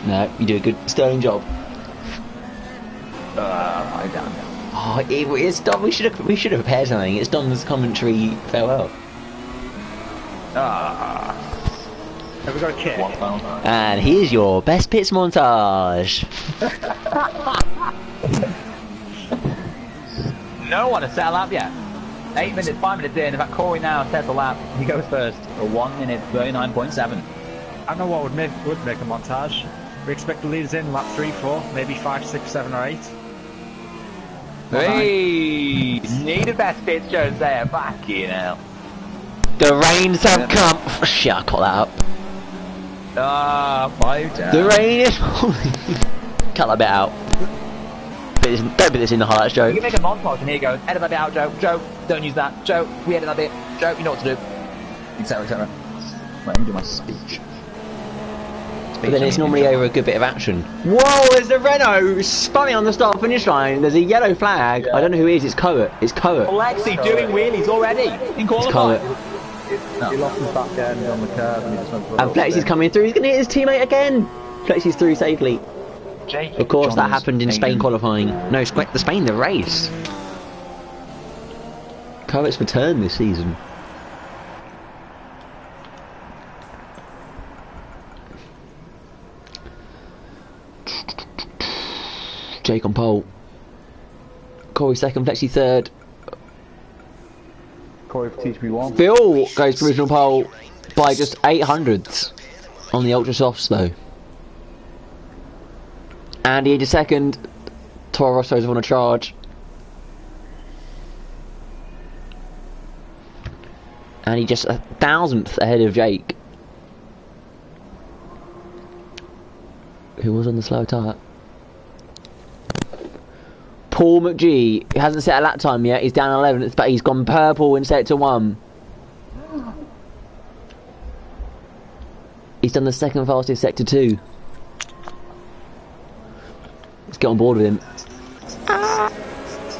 No, you do a good sterling job. Pipe down. Oh, it's Don. We should have prepared something. It's Don's commentary farewell. Have we got a kit? One final time. And here's your best bits montage. No one has set a lap yet. 8 minutes, 5 minutes in. In fact, Corey now sets a lap. He goes first. A 1 minute 39.7. I know what would make a montage. We expect the leaders in lap 3, 4, maybe 5, 6, 7 or 8. Hey, needed best bits Jones there. Back you now. The rains have come. Shit, I caught that up. Pipe down. The rain is falling. Cut that bit out. put this in the highlights, Joe. You can make a montage, and here you go. Edit that bit out, Joe. Joe, don't use that. Joe, we edit that bit. Joe, you know what to do. Etc. etc. Right, let me do my speech. But then it's normally over a good bit of action. Whoa, there's the Renault spinning on the start finish line. There's a yellow flag. I don't know who it is. It's Coet. It's Coet. Alexi doing wheelies already in qualifying. He lost his back end on the curve and he just went for a And Flex is coming through. He's going to hit his teammate again. Flex is through safely. Of course, that happened in Spain qualifying. No, the Spain, the race. Coet's returned this season. Jake on pole. Corey second, Flexi third. Corey for TGP1. Phil goes provisional pole by just 800ths on the ultra softs though. Andy into second. Toro Rosso's on a charge. And he just 1,000th ahead of Jake, who was on the slow tyre. Paul McGee, he hasn't set a lap time yet, he's down 11th, but he's gone purple in sector 1. He's done the second fastest sector 2. Let's get on board with him.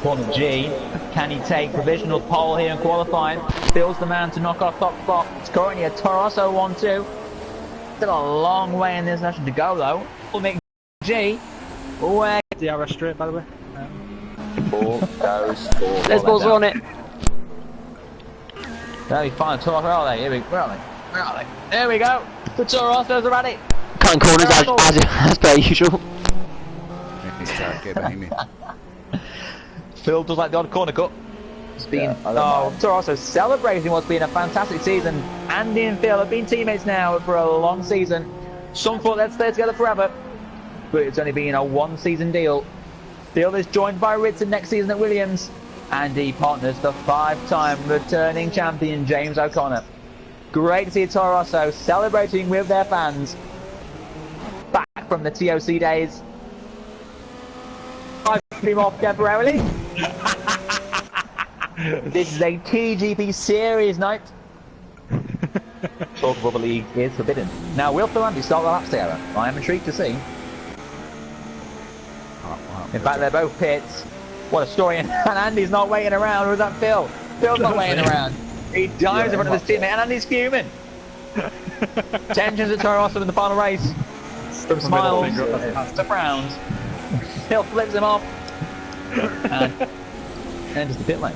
Paul McGee, can he take provisional pole here in qualifying? Bill's the man to knock off top spot. It's currently a Toro Rosso 1-2. Still a long way in this session to go though. Paul McGee, where DRS straight, by the way. Ball goes. Let's balls on it. There we find Toro Rosso. Where are they? Here we go. Where are they? Where are they? There we go. The Toro Rossos are at it. Cutting corners as per usual. Get behind me. Phil does like the odd corner cut. It's been Toro Rosso celebrating what's been a fantastic season. Andy and Phil have been teammates now for a long season. Some thought they'd stay together forever, but it's only been a one-season deal. Phil is joined by Ritson next season at Williams. Andy partners the 5-time returning champion James O'Connor. Great to see Toro Rosso celebrating with their fans. Back from the TOC days. I've been off temporarily. This is a TGP series night. Talk of other league is forbidden. Now, will Phil and Andy start the laps together? I am intrigued to see. In fact, they're both pits. What a story. And Andy's not waiting around. Or was that Phil? Phil's not waiting around. He dives in front of his teammate, and Andy's fuming. Tensions at Toro Rosso in the final race. From smiles to frowns. Phil flips him off. And enters the pit lane.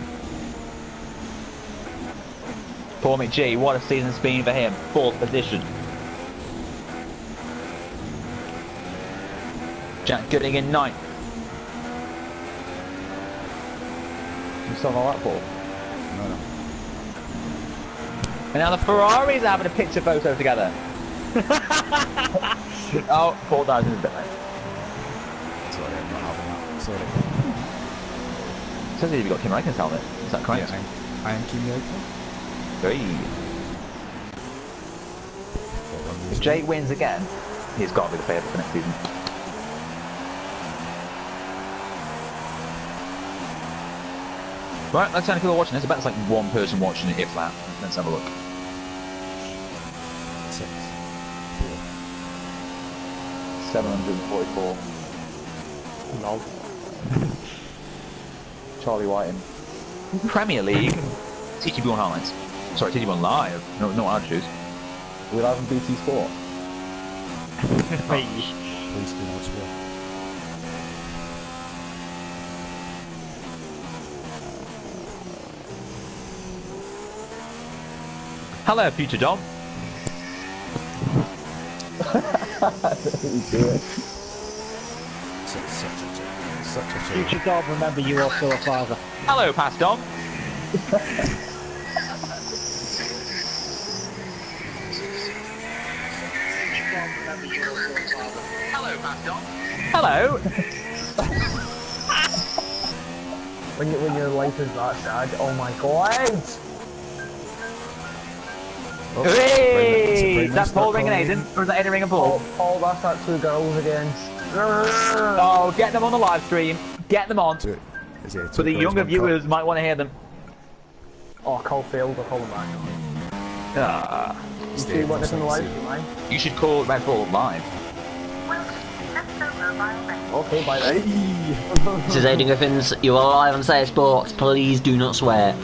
Paul McGee, what a season it's been for him. 4th position. Jack Gooding in 9th. You still know that, Paul? No. And now the Ferraris are having a picture photo together. Oh, Paul dives in his pit lane. Sorry, I'm not having that. Sorry. It says here you've got Kim Raikkonen's helmet. Is that correct? Yeah, I am Kimi Raikkonen. If Jake wins again, he's got to be the favourite for next season. Right, let's have a people watching this. I bet it's like one person watching it, if that. Let's have a look. 6. 744. No. Charlie Whiting. Premier League, TGP1 highlights. Sorry, TGP1 live. No attitudes. We'll have him BT Sport. Please do not swear. Hello, future Dom. Such a Future Dom, remember you are still a father. Hello, past Dom. Hello, past Dom. Hello. When your life is that sad, oh my god! Hey! Is that Paul ringing Aiden? Or is that Aiden ringing Paul? Paul, that's that 2 girls again. Oh, get them on the live stream. Get them on. So the younger viewers might want to hear them. Oh, Cole failed. I'll call him back. You see what this in the live, man? You should call Red Bull live. Okay, bye then. This is Aidan Griffins. You are live on Say Sports. Please do not swear.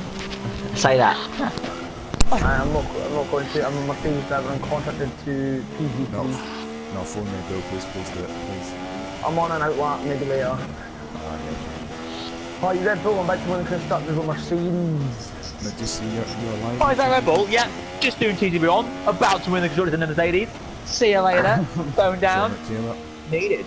Say that. I'm not going to. I'm on my feet. I'm contracted to TGP. No, phone me, Bill. Please do it, please. I'm on and out lap, maybe later. Oh, you Red Bull, I'm about to win the constructors with Mercedes. No, just see you're alive. Oh, is that Red Bull? Yeah, just doing TGP1. About to win the constructors in the Mercedes. See you later. Phone down. Needed.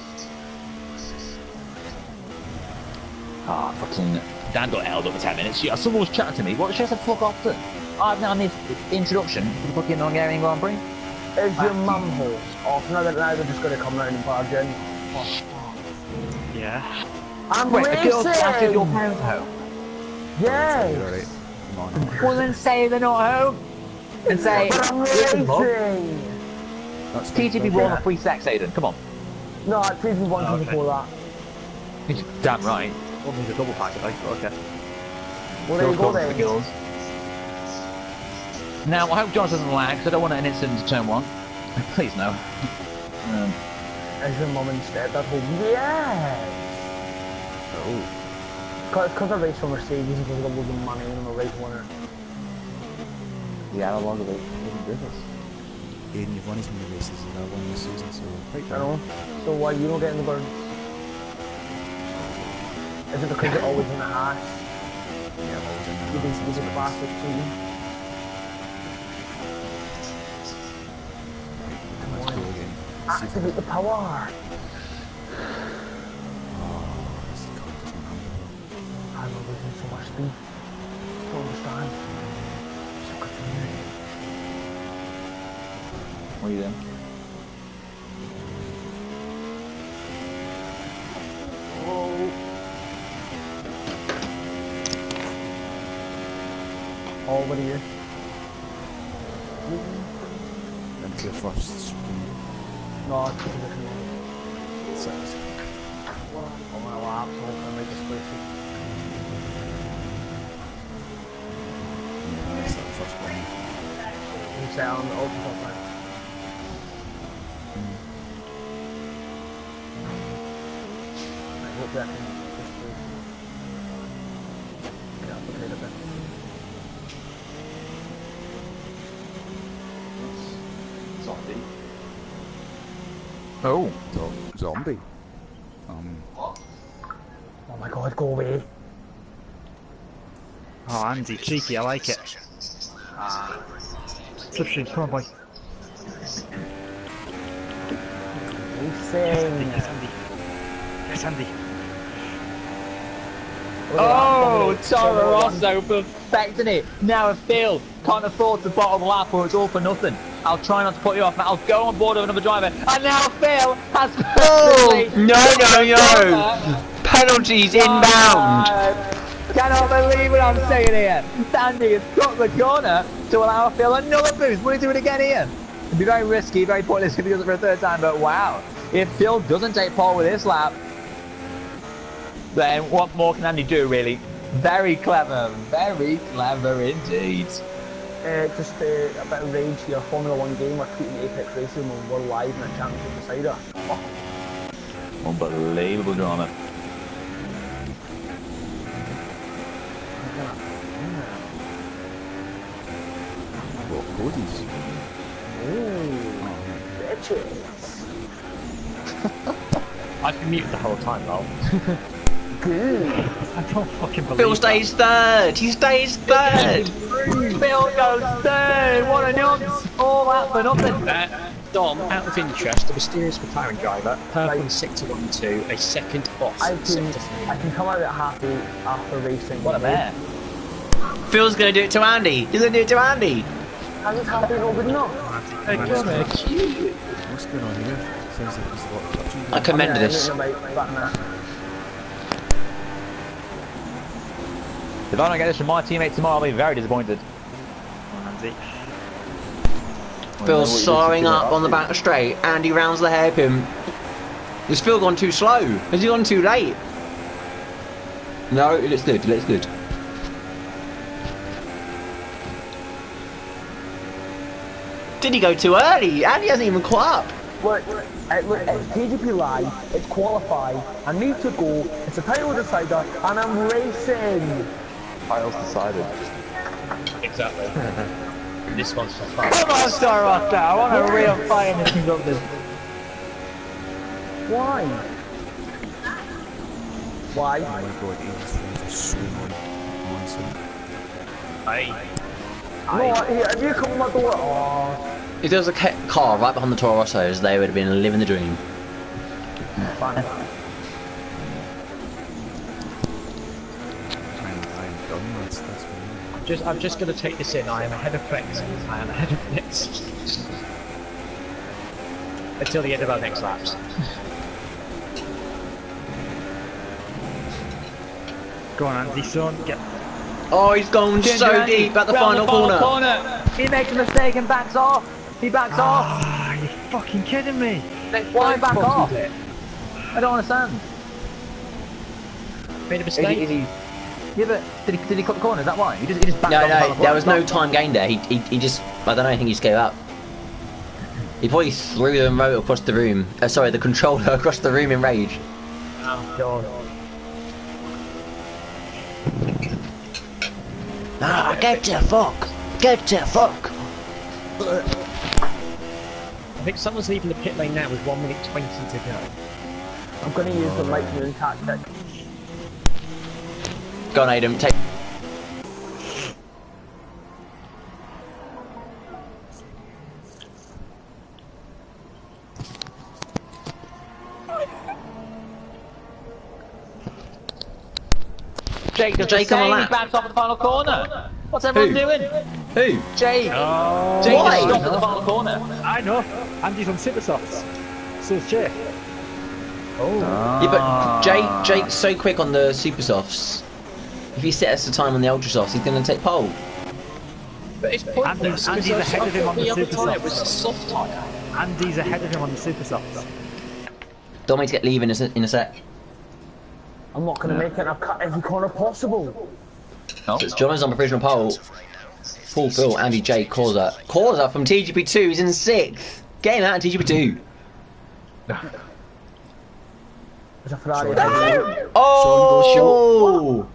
Ah, fucking Dan got held up for 10 minutes. Someone was chatting to me. What should I say fuck off to? I've now missed introduction to the fucking Hungarian Grand Prix. Is your mum horse off? Now they're just going to come round and barge in. Yeah. I'm Wait, racing! the girls after your parents home? Yes! Alright, come on. Well then say they're not home. And say, But I'm listen, Mum, racing! TGP1 or free sex, Aidan. Come on. No, TGP1 before that. Damn right. Well, need a double pack, I think, but okay. Well, there you go then. Now, I hope Josh doesn't lag, because I don't want an incident to turn 1. Please no. As your mum instead, that whole yes! Oh. Because I race for Mercedes because I got loads of money and I'm a race winner. Yeah, I love the business. Aidan, you've won as many races as I've won this season, so quite I know. So why you don't get in the burn? Is it because you're always in the hash? Yeah, I'm always in You think these are classic team? Let's go again. Activate the power! I'm losing so much speed. I don't understand. So confused. What are you doing? Oh. Oh, what are you? Into the first screen. No, it's position. 6. I'm on a lap, so I'm gonna make this place. Yeah, that's that first one. You say on the open top line. I hope that can just get up a little bit. Zombie. Oh. Zombie. Oh my god, go away. Oh, Andy, cheeky, I like it. Slipstream, come on, boy. Racing. Yes, Andy. Yes, Andy. Oh, Toro Rosso perfecting it. Now if Phil can't afford to bottom lap or it's all for nothing, I'll try not to put you off. I'll go on board with another driver. And now Phil has No! Penalties inbound! Cannot believe what I'm saying here. Sandy has cut the corner to allow Phil another boost. Will he do it again here? It'd be very risky, very pointless if he does it for a third time, but wow. If Phil doesn't take pole with this lap, then what more can Andy do, really? Very clever indeed. Just a bit of rage here. Formula 1 game, we're tweeting Apex Racing when we're live in a championship decider. Unbelievable drama. What, Cody's? Ooh, bitches. I've been muted the whole time, though. Good. I don't fucking believe Phil stays third! He stays third! Phil goes third! What a nonce! All that for nothing! Dom, out of interest, the mysterious McLaren driver, purple in sector 1 and 2, a second boss I in can sector 3. come out happy after racing. What a man! Phil's gonna do it to Andy! He's gonna do it to Andy! I was happy not good enough. What's going on here? Sounds like there's a lot of touching. I commend this. If I don't get this from my teammate tomorrow, I'll be very disappointed. Andy. Phil's soaring up on the back straight. Andy rounds the hairpin. Has Phil gone too slow? Has he gone too late? No, it looks good. It looks good. Did he go too early? And he hasn't even caught up. Look, it's TGP Live, it's qualified, I need to go, it's a title decider, and I'm racing! Title's decided. Exactly. This one's for fun. Come on, Star Roster! I want a real fight in this constructors. Why? Why? Oh my god, Eagles fans are so nonsense. No, if you come to my door, oh. If there was a car right behind the Toro Rossos, they would have been living the dream. Fine. I'm done, that's me. I'm just going to take this in. I am ahead of Flex. I am ahead of Flex. Until the end of our next laps. Go on, Andy, son. Get. Oh, he's gone so deep at the final corner. He makes a mistake and backs off. He backs off. Ah, you fucking kidding me? Why back off? I don't understand. Made a mistake. Yeah, but did he cut the corner? Is that why? He just backed off. No, there was no time gained there. He just, I don't know, I think he just gave up. He probably threw the remote across the room. Sorry, the controller across the room in rage. Oh god. Ah, get the fuck! Get the fuck! I think someone's leaving the pit lane now with 1 minute 20 to go. I'm gonna use the lightning tactic. Go on, Adam, take. Jake does Jake the on the same. He lap. backs off at the final corner. What's everyone doing? Who? Jake. Oh, Jake Why? just stopped at the final corner. I know. Andy's on super softs. So is Jay. Yeah, but Jake's so quick on the super softs. If he sets the time on the ultra softs, he's going to take pole. But it's pointless. Andy's ahead of him on the other super tyre softs. was a soft tyre. Andy's ahead of him on the super softs. Don't wait to get leave in a sec. I'm not gonna make it, and I've cut every corner possible. No. So it's John's on provisional pole. Full fill, Andy J. Causer. Causer from TGP2, he's in 6th. Get him out of TGP2. There's a Ferrari ahead of me. Oh!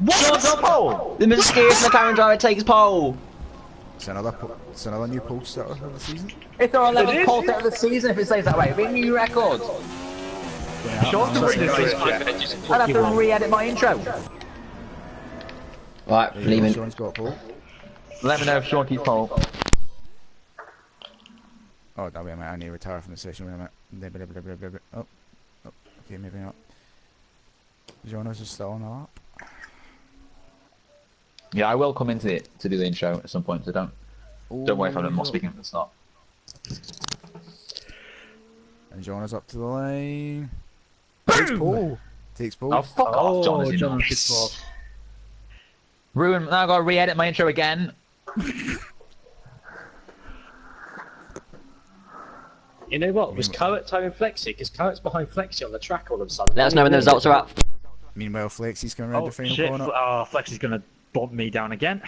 John's on pole. The mysterious McLaren driver takes pole. It's another new pole starter for the season. It's our 11th pole set of the season if it stays that way. It'll be a new record. Sean's got this race jet. I'd have to re-edit my intro. Right, leaving. Sean's got a pole. Let me know if Sean keeps pole. Oh, no, wait a minute, I need to retire from the session, wait a minute. Oh, okay, maybe not. Jonas is still on the lap. Yeah, I will come into it to do the intro at some point, so don't worry if I'm not speaking at the start. And Jonas up to the line. Takes pole. Takes pole. Oh, fuck off, John, you know. Ruin, now I've got to re-edit my intro again. You know what? Was Coet timing Flexi? Because Coet's behind Flexi on the track all of a sudden. Let us know when the results are up. Meanwhile, Flexy's coming around Oh the final shit! corner. Oh, Flexy's gonna bump me down again.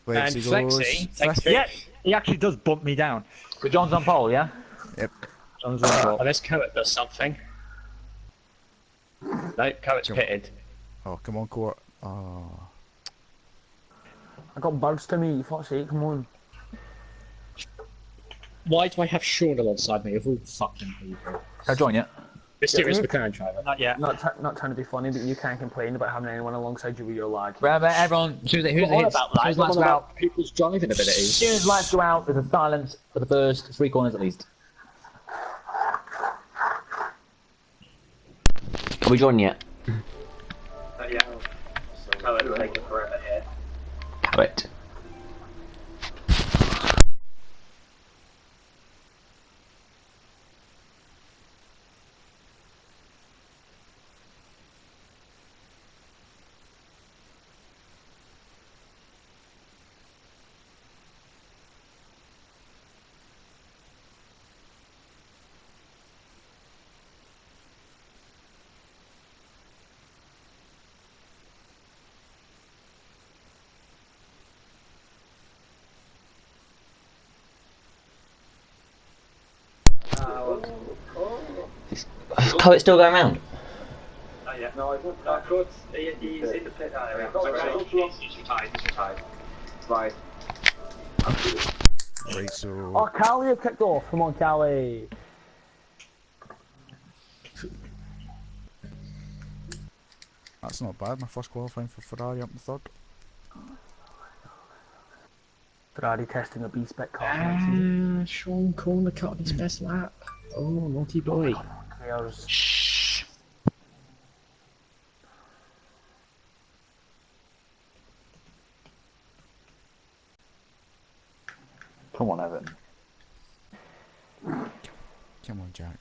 Flexy And goes Flexi takes fifth. Yeah, he actually does bump me down. But John's on pole, yeah? Yep. John's on top. Unless Coet does something. No, Coet's pitted. Oh, come on, Court. Oh. I got birds to me, fuck's sake, come on. Why do I have Sean alongside me of all fucking people? Can I join you? Mysterious Yeah. McLaren driver. Not yet. Not trying to be funny, but you can't complain about having anyone alongside you with your lag. Remember, everyone, who's What lights about that? go out? About people's driving abilities. As soon as lights go out, there's a silence for the first 3 corners at least. Are we joining yet? Yeah. Coet taking forever here. Correct. Is Coet still going round? Yeah, no, he's in the pit area. He's retired. Right. Right, so Oh, Callie have kicked off. Come on, Callie. that's not bad. My first qualifying for Ferrari up to third. Ferrari testing a B-spec car for next season. Sean Corner cut his best lap. Oh, naughty boy. Cares. Shh. Come on, Evan. Come on, Jack.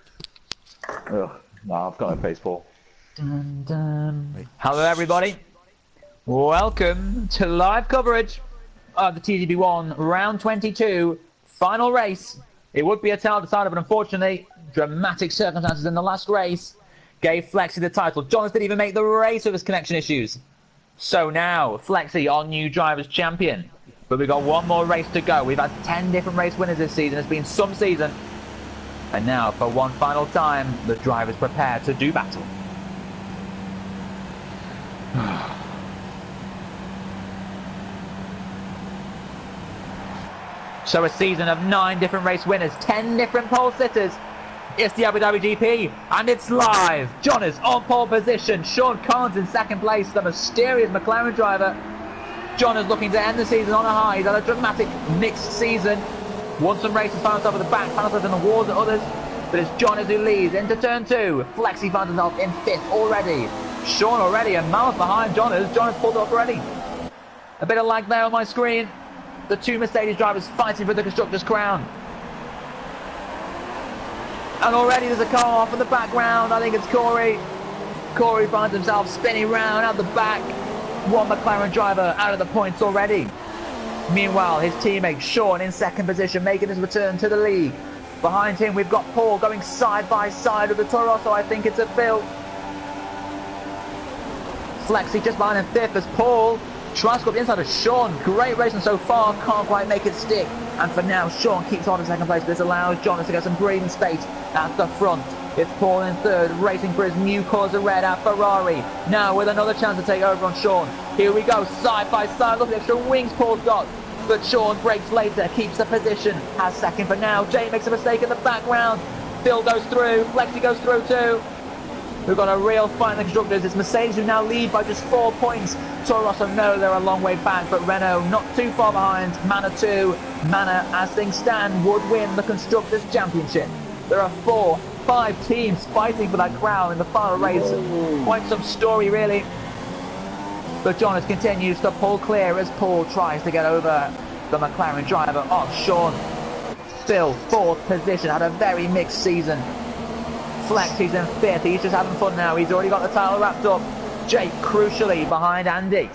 Ugh. No, I've got no pace, Paul. Dun, dun. Right. Hello, everybody. Welcome to live coverage of the TGP1 round 22 final race. It would be a title decider, but unfortunately, dramatic circumstances in the last race gave Flexi the title. Jonas didn't even make the race with his connection issues. So now, Flexi, our new driver's champion. But we've got one more race to go. We've had 10 different race winners this season. It's been some season. And now, for one final time, the driver's prepared to do battle. So a season of 9 different race winners, 10 different pole sitters. It's the Abu Dhabi GP, and it's live. Jonas on pole position. Sean Collins in second place, the mysterious McLaren driver. Jonas looking to end the season on a high. He's had a dramatic mixed season. Won some races, found himself at the back, found himself in the wars at others. But it's Jonas who leads into turn 2. Flexi finds himself in 5th already. Sean already a mile behind Jonas. Jonas pulled up already. A bit of lag there on my screen. The 2 Mercedes drivers fighting for the Constructors' crown. And already there's a car off in the background. I think it's Corey. Corey finds himself spinning round out the back. One McLaren driver out of the points already. Meanwhile, his teammate Sean in second position, making his return to the league. Behind him, we've got Paul going side by side with the Toro Rosso. I think it's a Phil. Flexi just behind him 5th as Paul tries to go up the inside of Sean. Great racing so far, can't quite make it stick. And for now, Sean keeps on in second place. This allows Jonas to get some breathing space at the front. It's Paul in 3rd, racing for his new colours of red at Ferrari. Now with another chance to take over on Sean. Here we go, side by side. Look at the extra wings Paul's got. But Sean breaks later, keeps the position. Has second for now. Jay makes a mistake in the background. Phil goes through. Flexi goes through too. We've got a real fight in the Constructors. It's Mercedes who now lead by just 4 points. Toro Rosso know they're a long way back, but Renault not too far behind. Mana 2. Mana, as things stand, would win the Constructors' Championship. There are 4-5 teams fighting for that crown in the final race. Quite some story, really. But Jonas continues to pull clear as Paul tries to get over the McLaren driver. Oh, Sean, still 4th position, had a very mixed season. Flex, he's in 5th, he's just having fun now. He's already got the title wrapped up. Jake, crucially, behind Andy.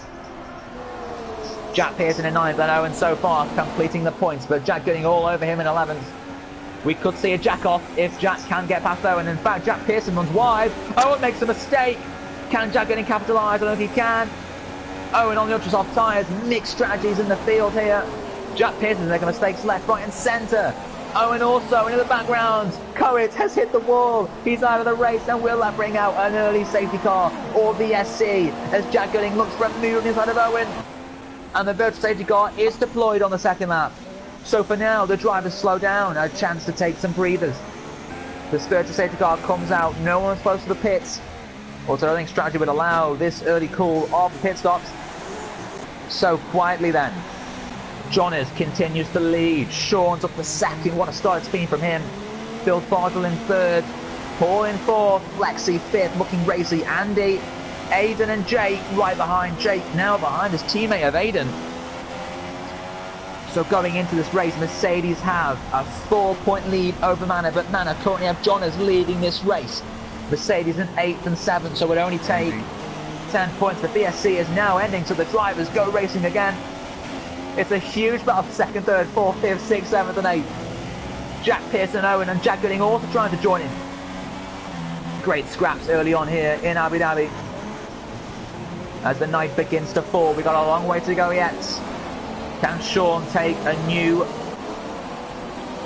Jack Pearson in 9th, and Owen so far completing the points, but Jack getting all over him in 11th. We could see a Jack off if Jack can get past Owen. In fact, Jack Pearson runs wide. Owen makes a mistake. Can Jack get in capitalise? I don't know if he can. Owen on the ultra soft tyres. Mixed strategies in the field here. Jack Pearson's making mistakes left, right and centre. Owen also into the background. Coet has hit the wall. He's out of the race, and will that bring out an early safety car or VSC as Jack Gooding looks for a move inside of Owen. And the virtual safety car is deployed on the second lap. So for now, the drivers slow down, a chance to take some breathers. The virtual safety car comes out, no one's close to the pits. Also, I think strategy would allow this early cool off pit stops. So quietly then, Jonas continues to lead. Sean's up to 2nd, what a start it's been from him. Phil Fardell in 3rd, Paul in 4th, Flexi 5th, looking racy. Andy, Aiden and Jake right behind. Jake now behind his teammate of Aiden. So going into this race, Mercedes have a 4-point lead over Mana, but Mana currently have Jonas leading this race. Mercedes in 8th and 7th, so it would only take 10 points. The BSC is now ending, so the drivers go racing again. It's a huge battle for 2nd, 3rd, 4th, 5th, 6th, 7th and 8th. Jack Pearson, Owen and Jack Gooding also trying to join in. Great scraps early on here in Abu Dhabi. As the night begins to fall, we've got a long way to go yet. Can Sean take a new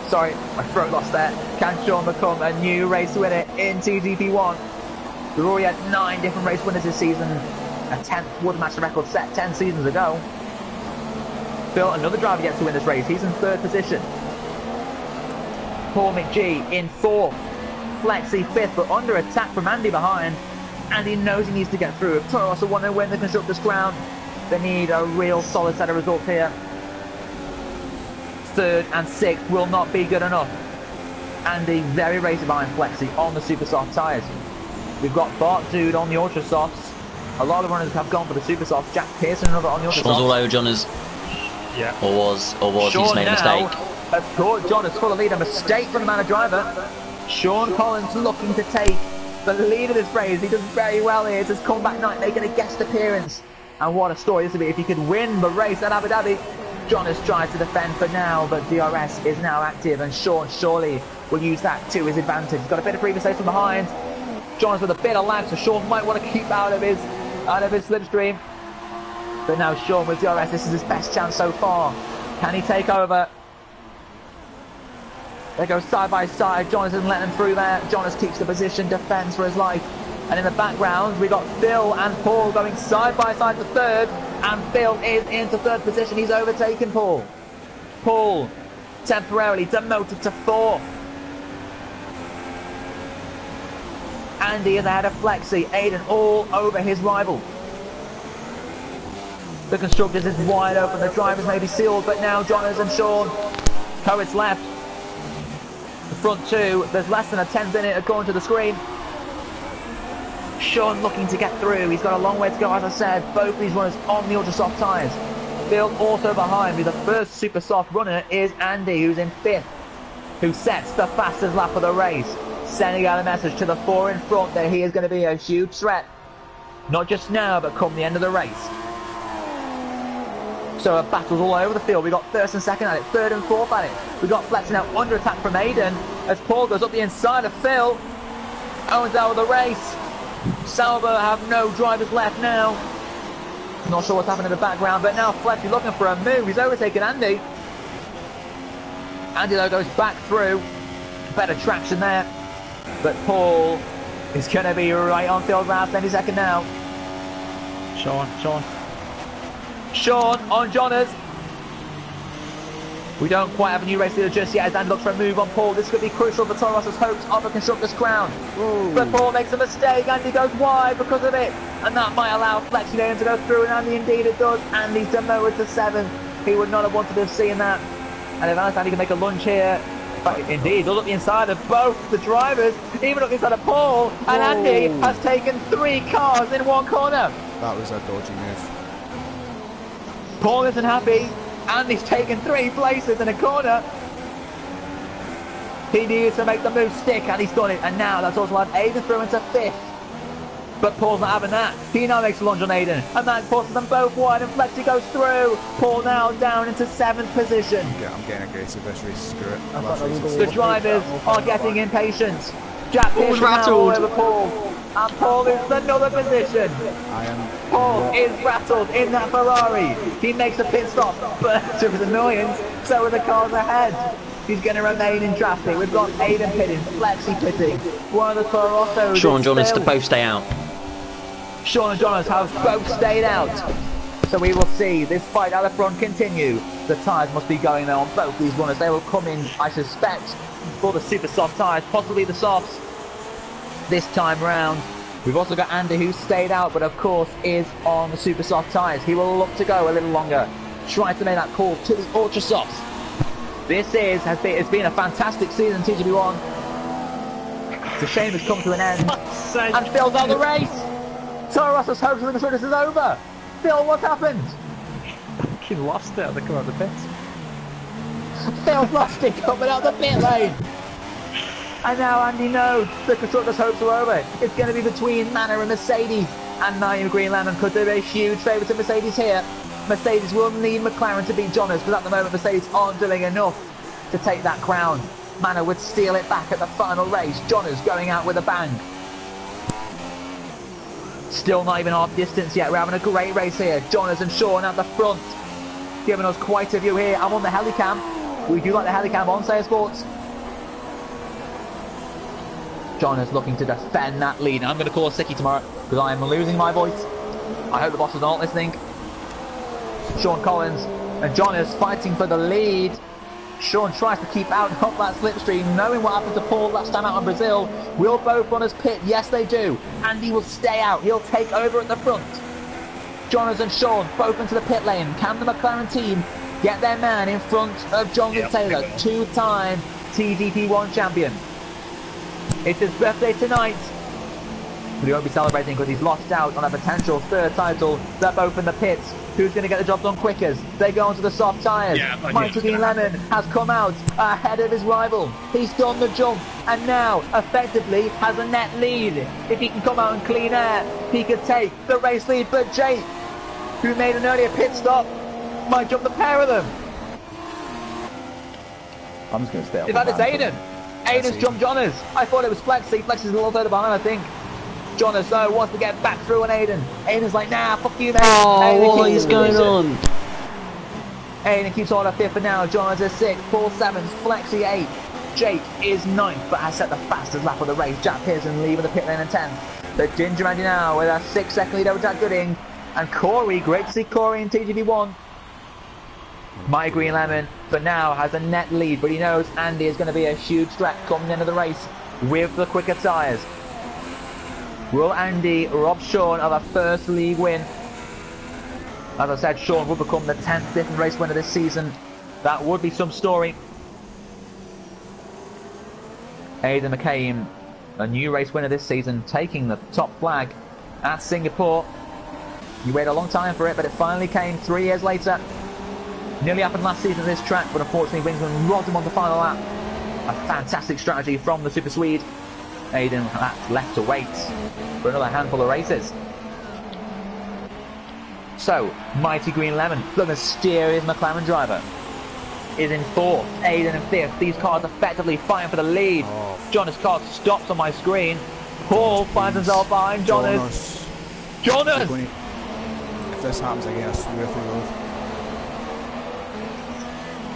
Sorry, my throat lost there. Can Sean become a new race winner in TGP1? We've already had 9 different race winners this season. A 10th would match the record set 10 seasons ago. Phil, another driver gets to win this race. He's in 3rd position. Paul McGee in 4th. Flexi 5th, but under attack from Andy behind. Andy knows he needs to get through. If Toro also want to win the Constructors' Crown, they need a real solid set of results here. 3rd and 6th will not be good enough. Andy very racy behind Flexi on the super soft tyres. We've got Bart Dude on the Ultra Softs. A lot of runners have gone for the super softs. Jack Pearson another on the Ultra Softs. Sean's all over Johners. Yeah. Or was Sean he's made a mistake. Has caught Johners full of lead. A mistake from the man of driver. Sean Collins looking to take the lead of this race. He does very well here. It's his comeback night, making a guest appearance. And what a story this would be if he could win the race at Abu Dhabi. Jonas tries to defend for now, but DRS is now active, and Sean surely will use that to his advantage. He's got a bit of previous space from behind. Jonas with a bit of lag, so Sean might want to keep out of his slipstream. But now Sean with DRS, this is his best chance so far. Can he take over? They go side by side. Jonas isn't letting him through there. Jonas keeps the position, defends for his life. And in the background, we've got Phil and Paul going side by side to 3rd. And Phil is into 3rd position. He's overtaken Paul. Paul temporarily demoted to 4th. Andy is ahead of Flexi. Aiden all over his rival. The Constructors is wide open. The drivers may be sealed, but now Jonas and Sean. Coates left. The front 2, there's less than a 10th in it according to the screen. Sean looking to get through. He's got a long way to go, as I said. Both these runners on the ultra soft tyres. Phil also behind me. The first super soft runner is Andy, who's in 5th, who sets the fastest lap of the race, sending out a message to the 4 in front that he is going to be a huge threat. Not just now, but come the end of the race. So a battle's all over the field. We got 1st and 2nd at it, 3rd and 4th at it. We got Flex now under attack from Aiden as Paul goes up the inside of Phil. Owens out of the race. Sauber have no drivers left now. Not sure what's happening in the background, but now Fletcher looking for a move. He's overtaken Andy. Andy though goes back through. Better traction there. But Paul is going to be right on field last any second now. Sean on Jonas. We don't quite have a new race leader just yet as Dan looks for a move on Paul. This could be crucial for Toro Rosso's hopes of a Constructors' Crown. Ooh. But Paul makes a mistake. Andy goes wide because of it. And that might allow Flexi to go through, and Andy indeed it does. Andy's demoted to 7th. He would not have wanted to have seen that. And if Andy can make a lunge here, but indeed, he'll look the inside of both the drivers, even look inside of Paul. And Andy has taken 3 cars in 1 corner. That was a dodgy move. Paul isn't happy. Andy's taken 3 places in a corner. He needs to make the move stick, and he's done it. And now that's also allowed Aiden through into 5th. But Paul's not having that. He now makes a lunge on Aiden, and that forces them both wide, and Flexi goes through. Paul now down into 7th position. I'm getting aggressive this race. Screw it. The drivers are getting impatient. Jack Pearson now all over Paul. And Paul is another position. Paul is rattled in that Ferrari. He makes a pit stop, but to his annoyance, so are the cars ahead. He's going to remain in traffic. We've got Aiden pitting, Flexi pitting. One of the Corossos. Sean and Jonas to both stay out. Sean and Jonas have both stayed out. So we will see this fight at the front continue. The tyres must be going there on both these runners. They will come in, I suspect, for the super soft tyres, possibly the softs. This time round, we've also got Andy who stayed out, but of course is on the super soft tyres. He will look to go a little longer, try to make that call to the ultra softs. It's been a fantastic season, TGP1. It's a shame it's come to an end. And Phil's out of the race. Toro Rosso's hopes of the Constructors is over. Phil, what's happened? He lost it. They come out of the pits. Phil's lost it coming out the pit lane. And now Andy knows the Constructors' hopes are over. It's going to be between Manor and Mercedes. And Naim Greenland, and could there be a huge favour to Mercedes here? Mercedes will need McLaren to beat Jonas, because at the moment Mercedes aren't doing enough to take that crown. Manor would steal it back at the final race. Jonas going out with a bang. Still not even half distance yet. We're having a great race here. Jonas and Sean at the front, giving us quite a view here. I'm on the helicam. We do like the helicam on Sayer Sports. John is looking to defend that lead. I'm going to call a sickie tomorrow because I am losing my voice. I hope the bosses aren't listening. Sean Collins and John is fighting for the lead. Sean tries to keep out of that slipstream, knowing what happened to Paul last time out in Brazil. Will both runners pit? Yes, they do. Andy will stay out. He'll take over at the front. Jonas and Sean both into the pit lane. Can the McLaren team get their man in front of Jonathan Taylor, two-time TGP1 champion? It's his birthday tonight. But he won't be celebrating because he's lost out on a potential third title. They're both in the pits. Who's going to get the job done quickest? They go onto the soft tyres. Mighty Green Lemon has come out ahead of his rival. He's done the jump and now effectively has a net lead. If he can come out and clean air, he could take the race lead. But Jake, who made an earlier pit stop, might jump the pair of them. I'm just going to stay up. In fact, it's Aiden. Aiden's jumped Jonas. I thought it was Flexi. Flexi's a little further behind, I think. Jonas, though, wants to get back through on Aiden. Aiden's like, nah, fuck you, mate. Oh, what is going on? Aiden keeps on at 5th for now. Jonas is 6th. Paul 7th. Flexi 8th. Jake is 9th, but has set the fastest lap of the race. Jack Pearson leaving the pit lane in 10th. The Ginger Andy now with a 6-second lead over Jack Gooding. And Corey, great to see Corey in TGP1. Mighty Green Lemon, for now, has a net lead, but he knows Andy is going to be a huge threat coming into the race with the quicker tyres. Will Andy rob Sean of a first league win? As I said, Sean will become the 10th different race winner this season. That would be some story. Aidan McCain, a new race winner this season, taking the top flag at Singapore. You waited a long time for it, but it finally came 3 years later. Nearly happened last season at this track, but unfortunately Wingsman robbed him on the final lap. A fantastic strategy from the Super Swede. Aidan left to wait for another handful of races. So, Mighty Green Lemon, the mysterious McLaren driver, is in 4th, Aidan in 5th. These cars effectively fighting for the lead. Jonas' car stops on my screen. Paul finds himself behind Jonas. Jonas! If this happens again, I swear to God.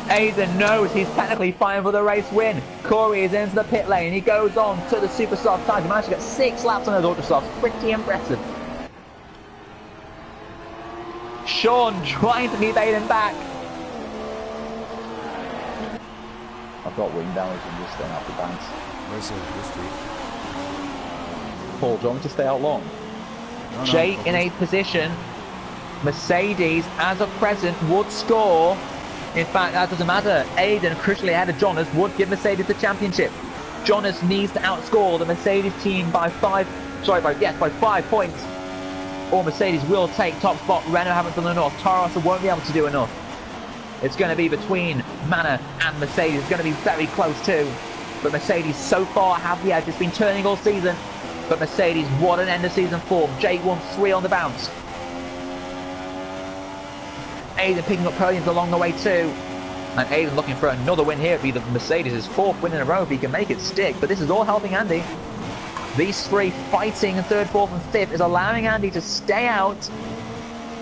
Aidan knows he's technically fighting for the race win. Corey is into the pit lane. He goes on to the super soft tyres. He managed to get 6 laps on those ultra softs. Pretty impressive. Sean trying to keep Aidan back. I've got wing damage and just staying off the banks. Where's the street? Paul, do you want me to stay out long? No, Jake in 8th position. Mercedes, as of present, would score. In fact, that doesn't matter. Aidan, crucially ahead of Jonas, would give Mercedes the championship. Jonas needs to outscore the Mercedes team by 5 points. Or Mercedes will take top spot. Renault haven't done enough. Toro Rosso won't be able to do enough. It's going to be between Manor and Mercedes. It's going to be very close too. But Mercedes so far have the edge. It's been turning all season. But Mercedes, what an end of season form. Jake won 3 on the bounce. Aidan picking up podiums along the way too. And Aidan looking for another win here. It'd be the Mercedes' 4th win in a row if he can make it stick. But this is all helping Andy. These 3 fighting in 3rd, 4th and 5th is allowing Andy to stay out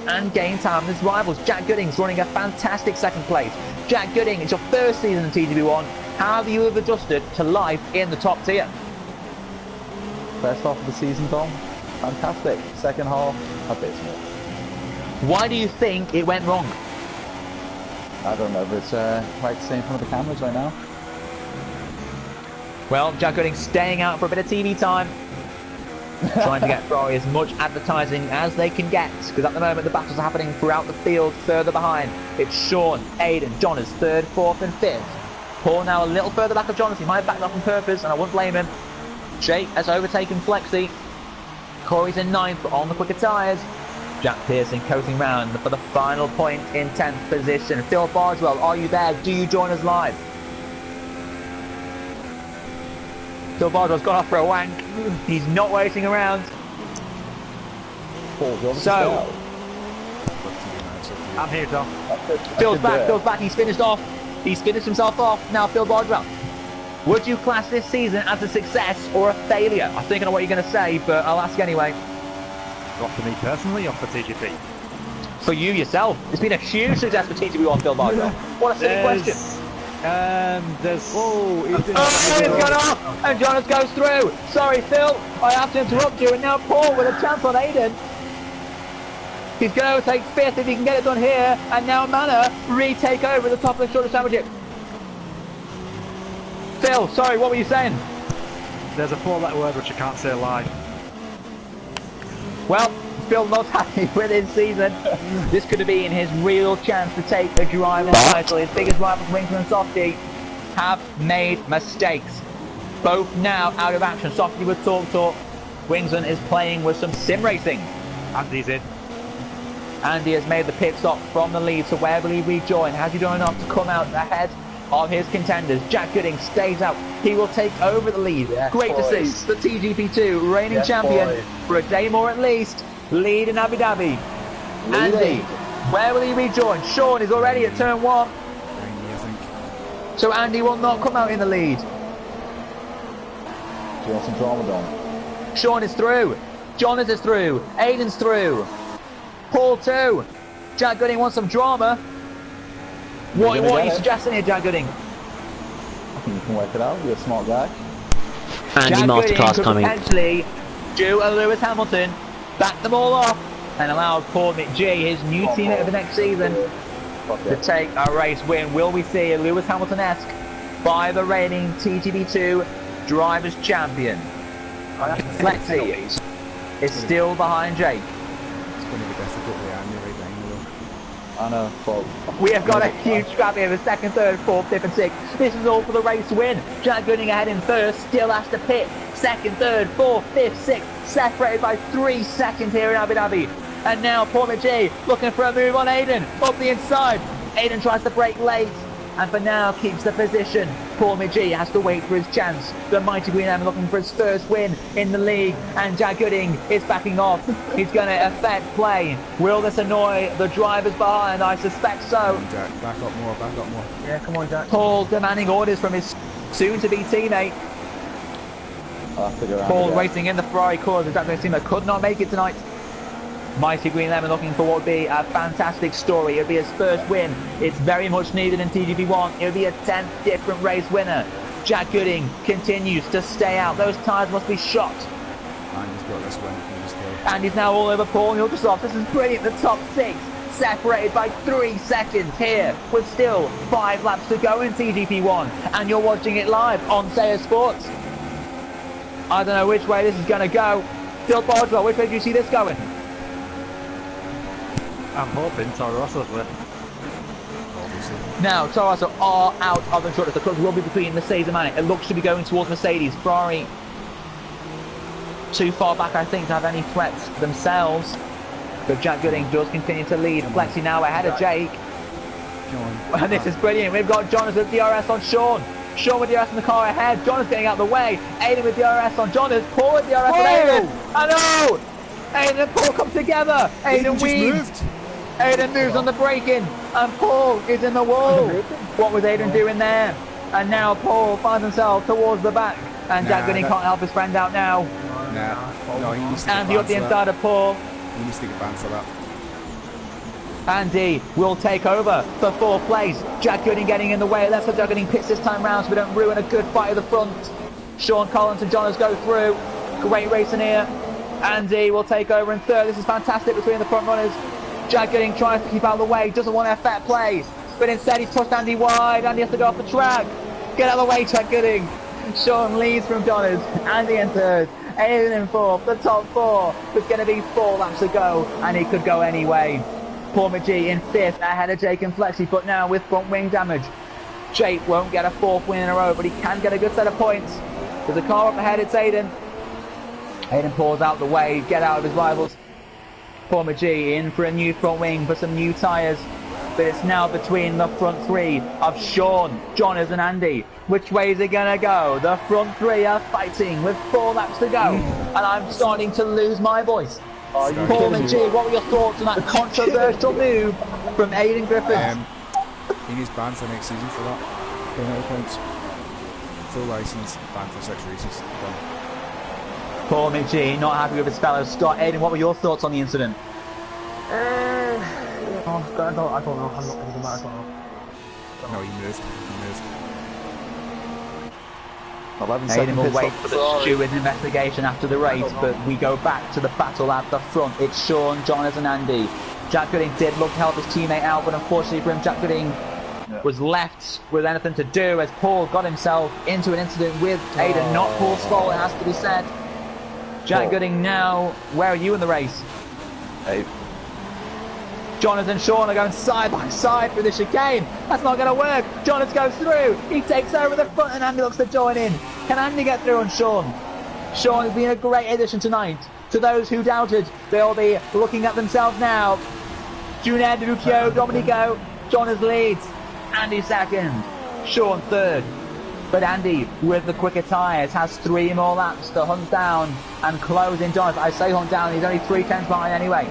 and gain time with his rivals. Jack Gooding's running a fantastic 2nd place. Jack Gooding, it's your 1st season in TGP1. How have you adjusted to life in the top tier? First half of the season, Tom, fantastic. Second half, abysmal. Why do you think it went wrong? I don't know, but it's right to say in front of the cameras right now. Well, Jack Gooding staying out for a bit of TV time. Trying to get probably as much advertising as they can get. Because at the moment the battles are happening throughout the field further behind. It's Sean, Aidan, Jonas, 3rd, 4th and 5th. Paul now a little further back of Jonas. He might have backed off on purpose and I wouldn't blame him. Jake has overtaken Flexi. Corey's in 9th but on the quicker tyres. Jack Pearson coasting round for the final point in 10th position. Phil Bardwell, are you there? Do you join us live? Phil Bardwell's gone off for a wank. He's not waiting around. Paul, so, I'm here, Tom. Phil's back, he's finished off. He's finished himself off. Now Phil Bardwell. Would you class this season as a success or a failure? I think I know what you're going to say, but I'll ask anyway. Not for me personally, or for TGP? For you yourself. It's been a huge success for TGP1, Phil Bardwell. What a silly question. There's. Oh, he's been He's gone off, and Jonas goes through. Sorry, Phil, I have to interrupt you. And now Paul with a chance on Aiden. He's going to overtake fifth if he can get it done here. And now Manor retake over the top of the shorter championship. Phil, sorry, what were you saying? There's a 4-letter word which I can't say live. Well, Phil not happy with his season. This could have been his real chance to take the driving title. His biggest rivals, Winkler and Softy, have made mistakes. Both now out of action. Softy with Talk. Winston is playing with some sim racing. Andy's in. Andy has made the pit stop from the lead, so where will he rejoin? Has he done enough to come out ahead of his contenders? Jack Gooding stays out. He will take over the lead. Yes, great boys. To see the TGP2 reigning champion boys. For a day more at least. Lead in Abu Dhabi. Andy, where will he rejoin? Sean is already at turn 1. So Andy will not come out in the lead. Do you want some drama, Don? Sean is through. Jonas is through. Aiden's through. Paul too. Jack Gooding wants some drama. What are you suggesting here, Jack Gooding? I think you can work it out. You're a smart guy. Andy Jack Masterclass could coming. Potentially do a Lewis Hamilton, back them all off, and allow Paul McGee, his new teammate of the next season, to take a race win. Will we see a Lewis Hamilton-esque by the reigning TGP2 Drivers' Champion? Flexi is still behind Jake. It's going to be difficult with Andy right behind you though. I know, but we have got a huge scrap here with second, third, fourth, fifth and sixth. This is all for the race win. Jack Gooding ahead in first, still has to pit. Second, third, fourth, fifth, sixth, separated by 3 seconds here in Abu Dhabi. And now Paul McGee looking for a move on Aiden, up the inside. Aiden tries to brake late, and for now keeps the position. Paul McGee has to wait for his chance. The mighty Green M looking for his first win in the league, and Jack Gooding is backing off. He's going to affect play. Will this annoy the drivers behind? I suspect so. Come on, Jack, back up more. Yeah, come on, Jack. Paul demanding orders from his soon-to-be teammate. Paul racing in the Ferrari cause. The Jack Gooding team that could not make it tonight. Mighty Green Lemon looking for what would be a fantastic story. It would be his first win. It's very much needed in TGP1. It would be a 10th different race winner. Jack Gooding continues to stay out. Those tyres must be shot. And he's got this win. And he's now all over Paul. He'll just off. This is brilliant. The top 6 separated by 3 seconds here with still 5 laps to go in TGP1. And you're watching it live on Sayer Sports. I don't know which way this is going to go. Phil Bardwell, which way do you see this going? I'm hoping Toro Rosso's with. Now, Toro Rosso are out of the shortest. The clubs will be between Mercedes and Manic. It looks to be going towards Mercedes. Ferrari too far back, I think, to have any threats themselves. But Jack Gooding does continue to lead. Flexi now ahead of Jake. And this is brilliant. We've got Jonas with DRS on Sean. Sean with DRS in the car ahead. Jonas getting out of the way. Aiden with DRS on Jonas. Paul with DRS on Aiden. I know! Aiden and Paul come together. Aiden weaves. Aiden moves on the braking, and Paul is in the wall. What was Aiden doing there? And now Paul finds himself towards the back, and Jack Gooding can't help his friend out now. No, he needs to Andy up the inside of Paul. He needs to get banned for that. Andy will take over for 4th place. Jack Gooding getting in the way. Let's hope Jack Gooding pits this time round so we don't ruin a good fight at the front. Sean Collins and Jonas go through. Great racing here. Andy will take over in 3rd. This is fantastic between the front runners. Jack Gooding tries to keep out of the way, doesn't want to have fair play, but instead he's pushed Andy wide. Andy has to go off the track. Get out of the way, Jack Gooding. Sean leads from Jonas. Andy in 3rd, Aiden in 4th. The top 4. There's going to be 4 laps to go, and he could go anyway. Paul McGee in 5th, ahead of Jake and Flexi, but now with front wing damage. Jake won't get a 4th win in a row, but he can get a good set of points. There's a car up ahead, it's Aiden. Aiden pulls out the way, get out of his rivals. Paul McGee in for a new front wing for some new tyres. But it's now between the front 3 of Sean, Jonas and Andy. Which way is it going to go? The front 3 are fighting with 4 laps to go. And I'm starting to lose my voice. Paul McGee, what were your thoughts on that controversial move from Aiden Griffiths? He needs banned for next season for that. Penalty points. Full licence, banned for 6 races. Done. Paul McGee not happy with his fellow Scott. Aiden, what were your thoughts on the incident? I don't know. I'm not thinking about it. I don't know. No, he moved. 11 Aiden second will pit wait stop for for the Ferrari. steward's investigation after the race, but we go back to the battle at the front. It's Sean, Jonas and Andy. Jack Gooding did look to help his teammate out, but unfortunately for him, Jack Gooding was left with anything to do as Paul got himself into an incident with Aiden. Not Paul's fault, it has to be said. Jack Gooding now, where are you in the race? Hey. Jonathan and Sean are going side by side through the chicane. That's not going to work. Jonathan goes through. He takes over the front and Andy looks to join in. Can Andy get through on Sean? Sean has been a great addition tonight. To those who doubted, they'll be looking at themselves now. Junior Duccio, Domenico, Jonathan leads. Andy second. Sean third. But Andy, with the quicker tyres, has 3 more laps to hunt down and close in Jonathan. I say hunt down, he's only 3 tenths behind anyway.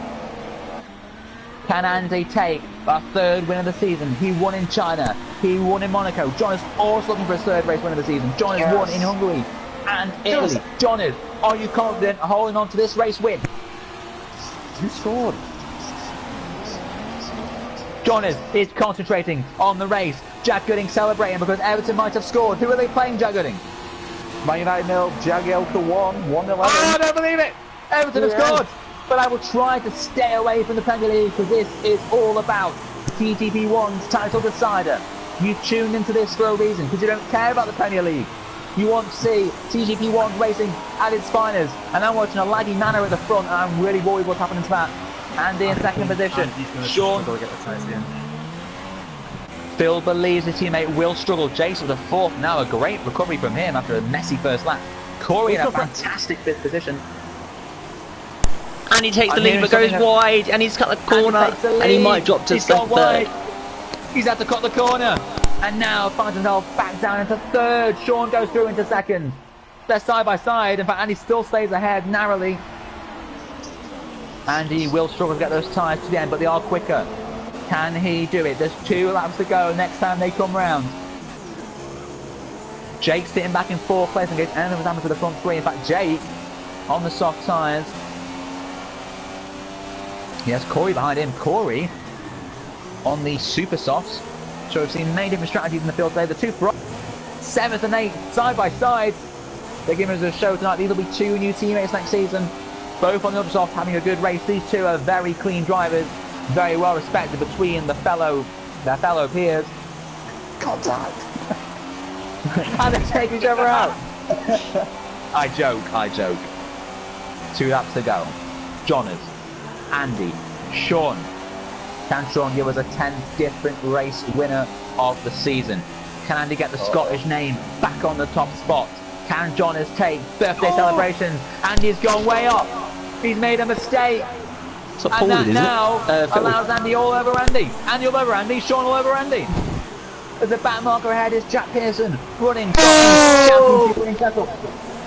Can Andy take a 3rd win of the season? He won in China. He won in Monaco. John is also looking for his 3rd race win of the season. John has won in Hungary and Italy. John, are you confident holding on to this race win? You scored. John is concentrating on the race. Jack Gooding celebrating because Everton might have scored. Who are they playing, Jack Gooding? Man United 0, Jagielka 1, 1-11. Oh, I don't believe it! Everton have scored! But I will try to stay away from the Premier League because this is all about TGP1's title decider. You tuned into this for a reason because you don't care about the Premier League. You want to see TGP1 racing at its finest. And I'm watching a laggy manner at the front and I'm really worried what's happening to that. Andy in second position. Sean. Phil believes his teammate will struggle. Jason with a 4th now. A great recovery from him after a messy first lap. Corey in a fantastic 5th position. And he takes the lead but goes wide and he's cut the corner and he might drop to 3rd. He's had to cut the corner and now finds himself back down into 3rd. Sean goes through into 2nd. They're side by side. In fact, Andy still stays ahead narrowly. Andy will struggle to get those tyres to the end, but they are quicker. Can he do it? There's 2 laps to go next time they come round. Jake sitting back in 4th place in case anything was happening to the front 3. In fact, Jake on the soft tyres. He has Corey behind him. Corey on the super softs. So we've seen many different strategies in the field today. The 2 for 7th and 8th side by side. They're giving us a show tonight. These will be 2 new teammates next season. Both on the ultra soft having a good race. These 2 are very clean drivers. Very well respected between their fellow peers. Contact! And they take each other out. I joke. 2 laps to go. Jonas, Andy, Sean. Can Sean give us a 10th different race winner of the season? Can Andy get the Scottish name back on the top spot? Can Jonas take birthday celebrations? Andy's gone way up. He's made a mistake. And that now allows Andy all over Andy. Andy all over Andy. Sean all over Andy. As the back marker ahead is Jack Pearson running.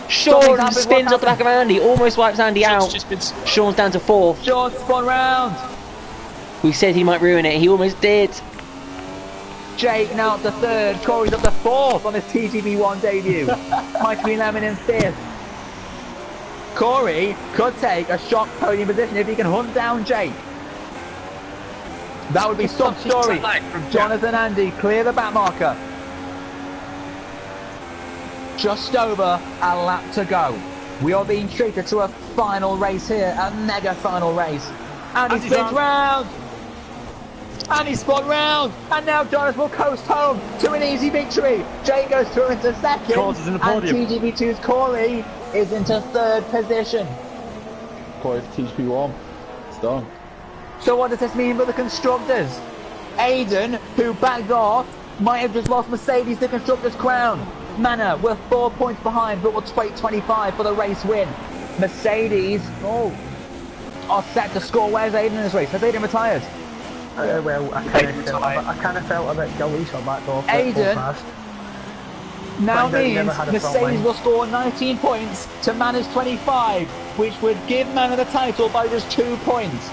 Sean spins off the back of Andy, almost wipes Andy out. Sean's down to 4th. Sean spun round. We said he might ruin it, he almost did. Jake now up to 3rd. Corey's up to 4th on his TGP1 debut. Might be Lemon in 5th. Corey could take a shock podium position if he can hunt down Jake. That would be some story from Jonathan and Andy. Clear the back marker. Just over a lap to go. We are being treated to a final race here, a mega final race. And he spins round. And he spun round. And now Jonas will coast home to an easy victory. Jake goes through into 2nd. And TGP2's Corey is into 3rd position. Corey for TGP1. It's done. So what does this mean for the constructors? Aiden, who backed off, might have just lost Mercedes the constructors' crown. Manor, we're 4 points behind, but we'll take 25 for the race win. Mercedes are set to score. Where's Aiden in this race? Has Aiden retired? Well, I kind of felt a bit guilty on that though. Aiden now means Mercedes will score 19 points to Manor's 25, which would give Manor the title by just 2 points.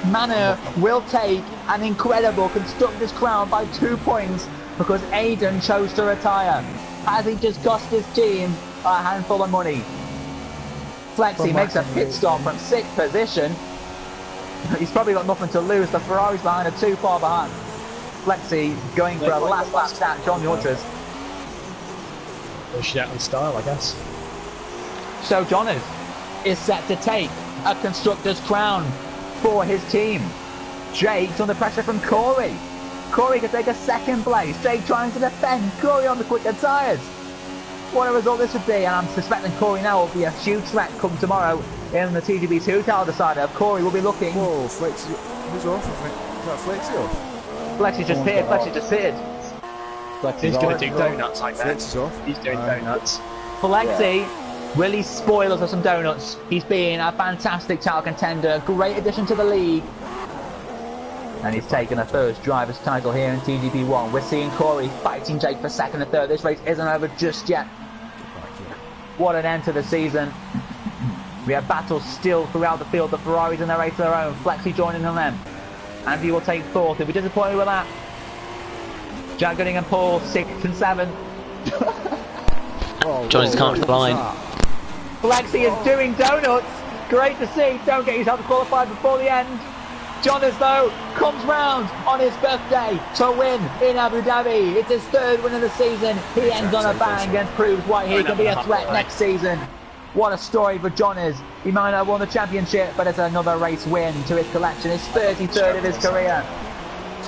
Manor will take an incredible Constructors' crown by 2 points because Aiden chose to retire. Has he just cost his team a handful of money? Flexi makes a pit stop from 6th position. He's probably got nothing to lose. The Ferrari's behind are too far behind. Flexi going for a last lap stat on the ultras. push it out in style, I guess. So Jonas is set to take a Constructors' crown for his team. Jake's under pressure from Corey. Corey can take a second place. Jake trying to defend Corey on the quicker tyres. What a result this would be, and I'm suspecting Corey now will be a huge threat come tomorrow in the TGP2 title decider. Corey will be looking. Whoa, Flexi, who's off? Is that Flexi off? Flexi just hit. Flexi just hit. He's going to do donuts, I bet. Flexi's off. He's doing donuts. Flexi, will he spoil us with some donuts? He's been a fantastic title contender, great addition to the league. And he's taken a first driver's title here in TGP1. We're seeing Corey fighting Jake for second and third. This race isn't over just yet. What an end to the season. We have battles still throughout the field. The Ferraris in their race of their own. Flexi joining on them. Andy will take fourth. He'll be disappointed with that. Jack Gooding and Paul, 6th and 7th. Johnny's can't fly. Flexi is doing donuts. Great to see. Don't get yourself qualified before the end. Jonas, though, comes round on his birthday to win in Abu Dhabi. It's his third win of the season. He ends on a bang and proves why he can be a threat next season. What a story for Jonas. He might not have won the championship, but it's another race win to his collection. His 33rd of his career.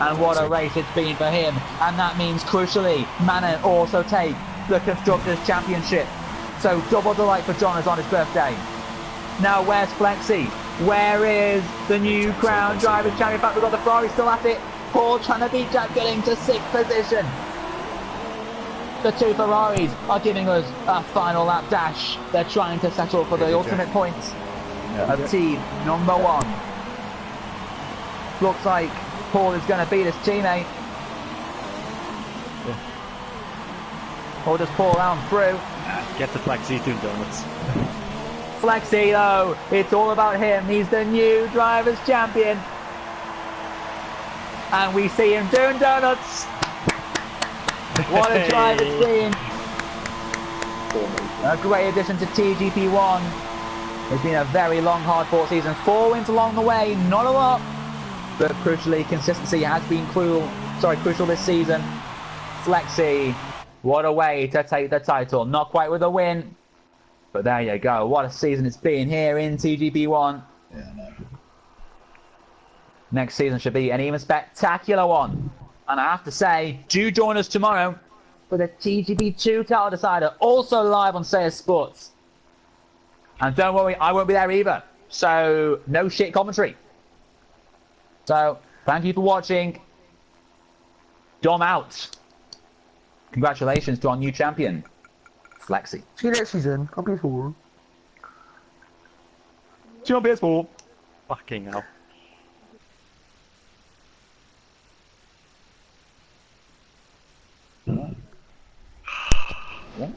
And what a race it's been for him. And that means, crucially, Manon also take the Constructors' Championship. So double delight for Jonas on his birthday. Now, where's Flexi? Where is the new Crown Drivers' Champion? In fact, we've got the Ferrari still at it. Paul trying to beat Jack Gooding to 6th position. The two Ferraris are giving us a final lap dash. They're trying to settle for the ultimate points of team number 1. Looks like Paul is going to beat his teammate. Or does Paul round through? Get the Flexi doing donuts. Flexi, though, it's all about him. He's the new Drivers' Champion. And we see him doing donuts. What a drive it's been. A great addition to TGP1. It's been a very long, hard-fought season. 4 wins along the way, not a lot. But crucially, consistency has been crucial this season. Flexi, what a way to take the title. Not quite with a win. But there you go. What a season it's been here in TGP1. Yeah, no. Next season should be an even spectacular one. And I have to say, do join us tomorrow for the TGP2 title decider, also live on Sayers Sports. And don't worry, I won't be there either. So, no shit commentary. So, thank you for watching. Dom out. Congratulations to our new champion, Flexi. See you next season on PS4. See you on PS4. Fucking hell. Yeah.